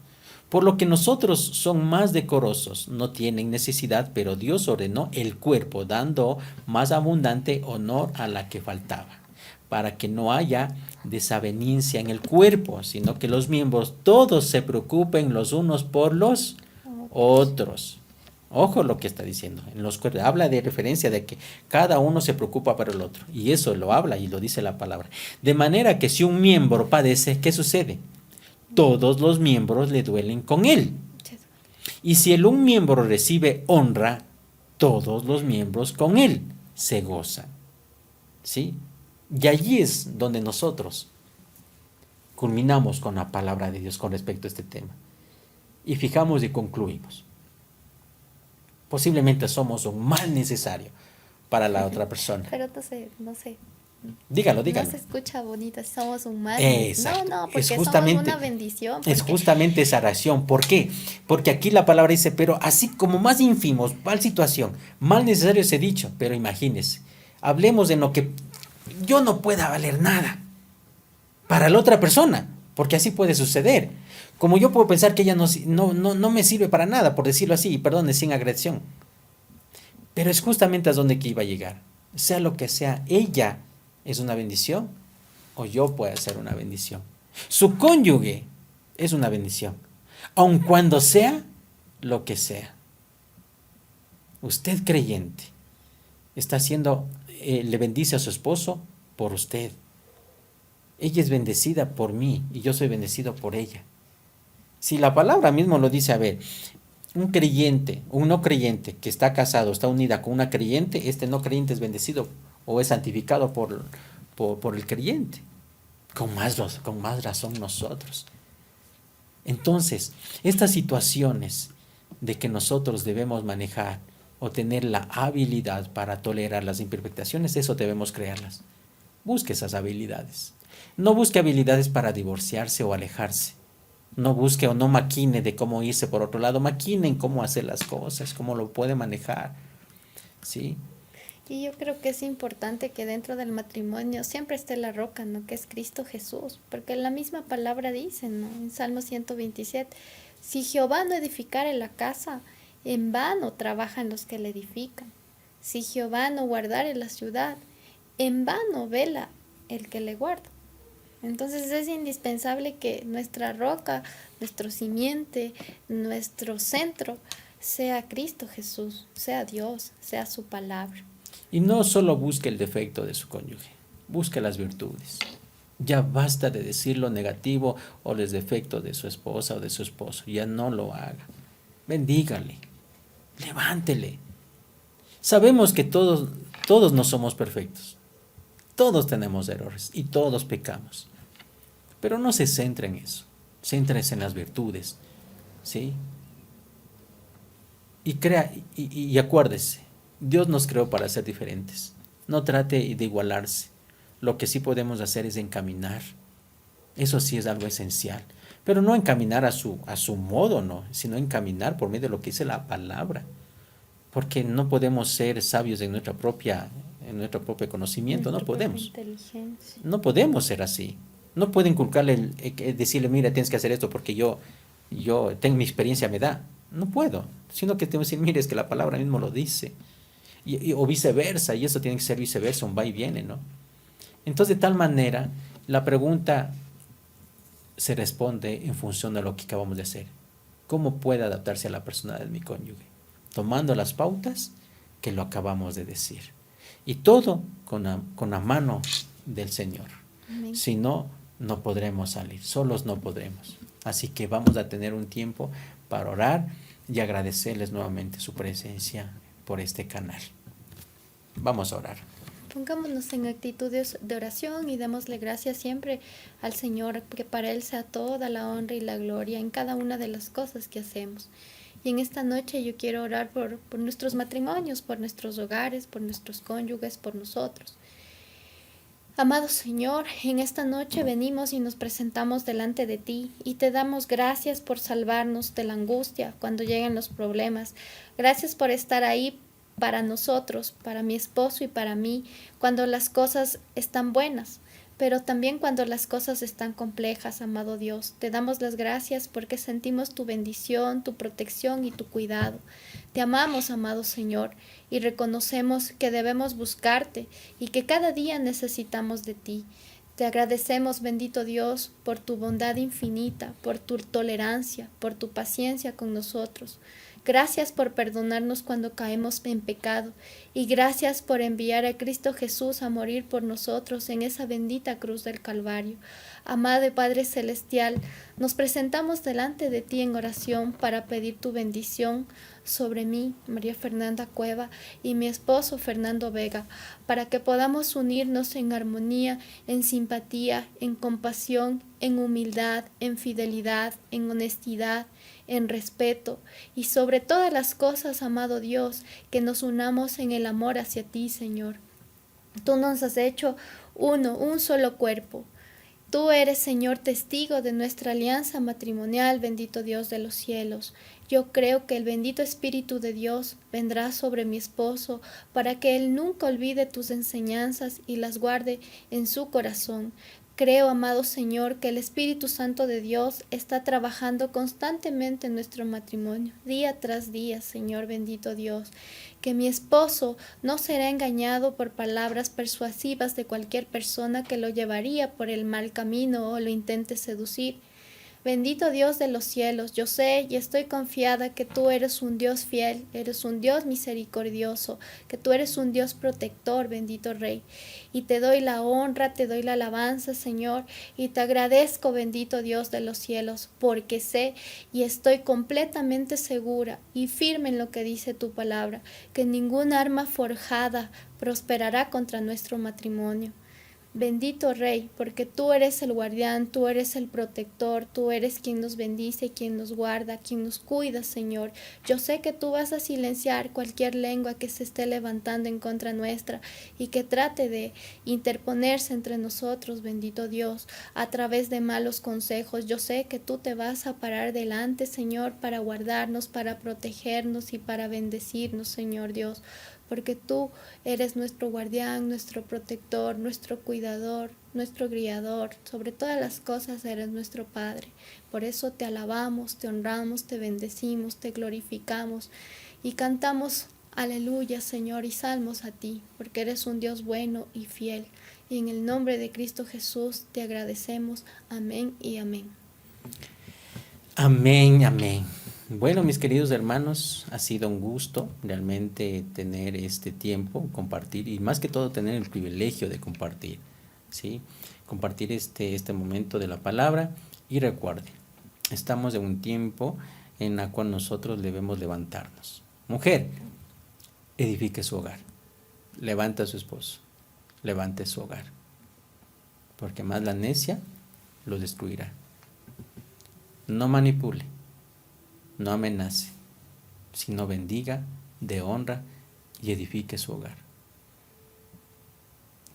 Por lo que nosotros son más decorosos, no tienen necesidad, pero Dios ordenó el cuerpo, dando más abundante honor a la que faltaba, para que no haya desaveniencia en el cuerpo, sino que los miembros todos se preocupen los unos por los otros. Ojo lo que está diciendo. En los cuerpos habla de referencia de que cada uno se preocupa por el otro. Y eso lo habla y lo dice la palabra. De manera que si un miembro padece, ¿qué sucede? Todos los miembros le duelen con él. Y si un miembro recibe honra, todos los miembros con él se gozan. ¿Sí? Y allí es donde nosotros culminamos con la palabra de Dios con respecto a este tema. Y fijamos y concluimos. Posiblemente somos un mal necesario para la otra persona. Pero no sé. Dígalo. No se escucha bonito, somos un mal. Exacto. No, porque es justamente, somos una bendición. Es justamente esa oración. ¿Por qué? Porque aquí la palabra dice, pero así como más ínfimos, mal situación, mal necesario ese dicho, pero imagínese, hablemos de lo que yo no pueda valer nada para la otra persona, porque así puede suceder. Como yo puedo pensar que ella no me sirve para nada, por decirlo así, y perdón, sin agresión. Pero es justamente a donde que iba a llegar. Sea lo que sea, ella es una bendición o yo puedo ser una bendición. Su cónyuge es una bendición, aun cuando sea lo que sea. Usted creyente está haciendo, le bendice a su esposo por usted. Ella es bendecida por mí y yo soy bendecido por ella. Si la palabra mismo lo dice, a ver, un creyente, un no creyente que está casado, está unida con una creyente, este no creyente es bendecido o es santificado por el creyente. Con más razón nosotros. Entonces, estas situaciones de que nosotros debemos manejar o tener la habilidad para tolerar las imperfecciones, eso debemos crearlas. Busque esas habilidades. No busque habilidades para divorciarse o alejarse. No busque o no maquine de cómo irse por otro lado. Maquine en cómo hacer las cosas, cómo lo puede manejar. ¿Sí? Y yo creo que es importante que dentro del matrimonio siempre esté la roca, ¿no? Que es Cristo Jesús, porque la misma palabra dice, ¿no? En Salmo 127, si Jehová no edificare la casa, en vano trabajan los que la edifican. Si Jehová no guardare la ciudad, en vano vela el que le guarda. Entonces es indispensable que nuestra roca, nuestro simiente, nuestro centro sea Cristo Jesús, sea Dios, sea su palabra. Y no solo busque el defecto de su cónyuge, busque las virtudes. Ya basta de decir lo negativo o los defectos de su esposa o de su esposo. Ya no lo haga. Bendígale, levántele. Sabemos que todos no somos perfectos. Todos tenemos errores y todos pecamos. Pero no se centre en eso. Céntrese en las virtudes. ¿Sí? Y acuérdese, Dios nos creó para ser diferentes. No trate de igualarse. Lo que sí podemos hacer es encaminar. Eso sí es algo esencial. Pero no encaminar a su modo, no, sino encaminar por medio de lo que dice la palabra. Porque no podemos ser sabios en nuestro propio conocimiento, no podemos. No podemos ser así. No puede inculcarle, decirle, mira, tienes que hacer esto porque yo tengo mi experiencia, me da. No puedo, sino que tengo que decir, mire, es que la palabra mismo lo dice. O viceversa, y eso tiene que ser viceversa, un va y viene, ¿no? Entonces, de tal manera, la pregunta se responde en función de lo que acabamos de hacer. ¿Cómo puede adaptarse a la personalidad de mi cónyuge? Tomando las pautas que lo acabamos de decir. Y todo con la mano del Señor. Amén. Si no, no podremos salir, solos no podremos. Así que vamos a tener un tiempo para orar y agradecerles nuevamente su presencia por este canal. Vamos a orar. Pongámonos en actitudes de oración y démosle gracias siempre al Señor, que para Él sea toda la honra y la gloria en cada una de las cosas que hacemos. Y en esta noche yo quiero orar por nuestros matrimonios, por nuestros hogares, por nuestros cónyuges, por nosotros. Amado Señor, en esta noche venimos y nos presentamos delante de ti y te damos gracias por salvarnos de la angustia cuando llegan los problemas. Gracias por estar ahí para nosotros, para mi esposo y para mí, cuando las cosas están buenas, pero también cuando las cosas están complejas, amado Dios. Te damos las gracias porque sentimos tu bendición, tu protección y tu cuidado. Te amamos, amado Señor, y reconocemos que debemos buscarte y que cada día necesitamos de ti. Te agradecemos, bendito Dios, por tu bondad infinita, por tu tolerancia, por tu paciencia con nosotros. Gracias por perdonarnos cuando caemos en pecado y gracias por enviar a Cristo Jesús a morir por nosotros en esa bendita cruz del Calvario. Amado Padre Celestial, nos presentamos delante de ti en oración para pedir tu bendición sobre mí, María Fernanda Cueva, y mi esposo Fernando Vega, para que podamos unirnos en armonía, en simpatía, en compasión, en humildad, en fidelidad, en honestidad, en respeto y sobre todas las cosas, amado Dios, que nos unamos en el amor hacia ti, Señor. Tú nos has hecho un solo cuerpo. Tú eres, Señor, testigo de nuestra alianza matrimonial, bendito Dios de los cielos. Yo creo que el bendito Espíritu de Dios vendrá sobre mi esposo para que él nunca olvide tus enseñanzas y las guarde en su corazón. Creo, amado Señor, que el Espíritu Santo de Dios está trabajando constantemente en nuestro matrimonio, día tras día, Señor bendito Dios. Que mi esposo no será engañado por palabras persuasivas de cualquier persona que lo llevaría por el mal camino o lo intente seducir. Bendito Dios de los cielos, yo sé y estoy confiada que tú eres un Dios fiel, eres un Dios misericordioso, que tú eres un Dios protector, bendito Rey. Y te doy la honra, te doy la alabanza, Señor, y te agradezco, bendito Dios de los cielos, porque sé y estoy completamente segura y firme en lo que dice tu palabra, que ningún arma forjada prosperará contra nuestro matrimonio. Bendito Rey, porque tú eres el guardián, tú eres el protector, tú eres quien nos bendice, quien nos guarda, quien nos cuida, Señor. Yo sé que tú vas a silenciar cualquier lengua que se esté levantando en contra nuestra y que trate de interponerse entre nosotros, bendito Dios, a través de malos consejos. Yo sé que tú te vas a parar delante, Señor, para guardarnos, para protegernos y para bendecirnos, Señor Dios, porque tú eres nuestro guardián, nuestro protector, nuestro cuidador, nuestro guiador. Sobre todas las cosas eres nuestro Padre. Por eso te alabamos, te honramos, te bendecimos, te glorificamos y cantamos aleluya, Señor, y salmos a ti, porque eres un Dios bueno y fiel. Y en el nombre de Cristo Jesús te agradecemos. Amén y amén. Amén, amén. Bueno, mis queridos hermanos, ha sido un gusto realmente tener este tiempo, compartir y más que todo tener el privilegio de compartir, ¿sí? Compartir este momento de la palabra y recuerden, estamos en un tiempo en el cual nosotros debemos levantarnos. Mujer, edifique su hogar, levanta a su esposo, levante su hogar, porque más la necia lo destruirá. No manipule, no amenace, sino bendiga, dé honra y edifique su hogar.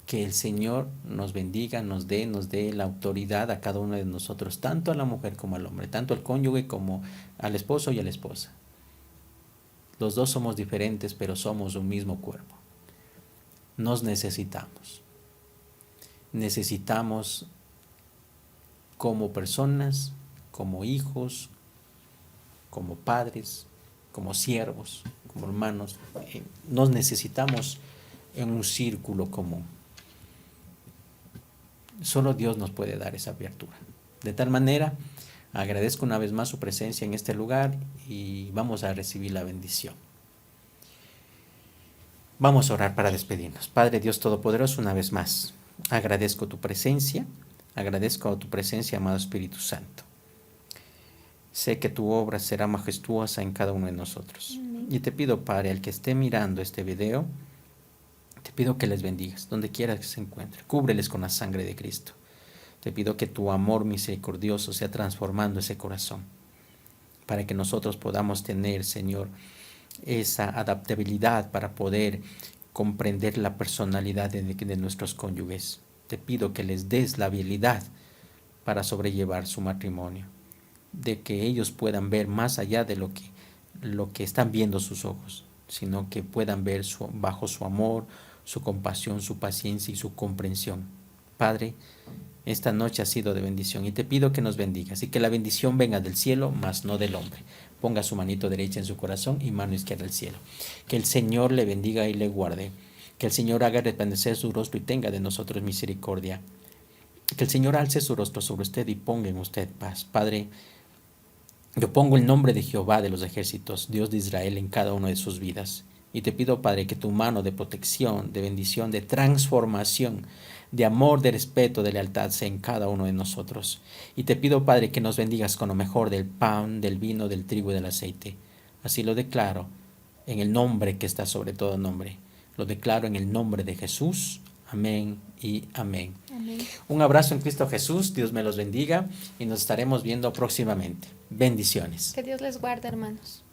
Que el Señor nos bendiga, nos dé la autoridad a cada uno de nosotros, tanto a la mujer como al hombre, tanto al cónyuge como al esposo y a la esposa. Los dos somos diferentes, pero somos un mismo cuerpo. Nos necesitamos. Necesitamos como personas, como hijos, como padres, como siervos, como hermanos, nos necesitamos en un círculo común. Solo Dios nos puede dar esa apertura. De tal manera, agradezco una vez más su presencia en este lugar y vamos a recibir la bendición. Vamos a orar para despedirnos. Padre Dios Todopoderoso, una vez más, agradezco tu presencia, amado Espíritu Santo. Sé que tu obra será majestuosa en cada uno de nosotros. Amén. Y te pido, Padre, al que esté mirando este video, te pido que les bendigas, donde quiera que se encuentre. Cúbreles con la sangre de Cristo. Te pido que tu amor misericordioso sea transformando ese corazón, para que nosotros podamos tener, Señor, esa adaptabilidad para poder comprender la personalidad de nuestros cónyuges. Te pido que les des la habilidad para sobrellevar su matrimonio, de que ellos puedan ver más allá de lo que están viendo sus ojos, sino que puedan ver bajo su amor, su compasión, su paciencia y su comprensión. Padre, esta noche ha sido de bendición y te pido que nos bendigas y que la bendición venga del cielo, mas no del hombre. Ponga su manito derecha en su corazón y mano izquierda al cielo. Que el Señor le bendiga y le guarde. Que el Señor haga resplandecer su rostro y tenga de nosotros misericordia. Que el Señor alce su rostro sobre usted y ponga en usted paz. Padre, yo pongo el nombre de Jehová de los ejércitos, Dios de Israel, en cada una de sus vidas. Y te pido, Padre, que tu mano de protección, de bendición, de transformación, de amor, de respeto, de lealtad sea en cada uno de nosotros. Y te pido, Padre, que nos bendigas con lo mejor del pan, del vino, del trigo y del aceite. Así lo declaro en el nombre que está sobre todo nombre. Lo declaro en el nombre de Jesús. Amén y amén. Amén. Un abrazo en Cristo Jesús. Dios me los bendiga y nos estaremos viendo próximamente. Bendiciones. Que Dios les guarde, hermanos.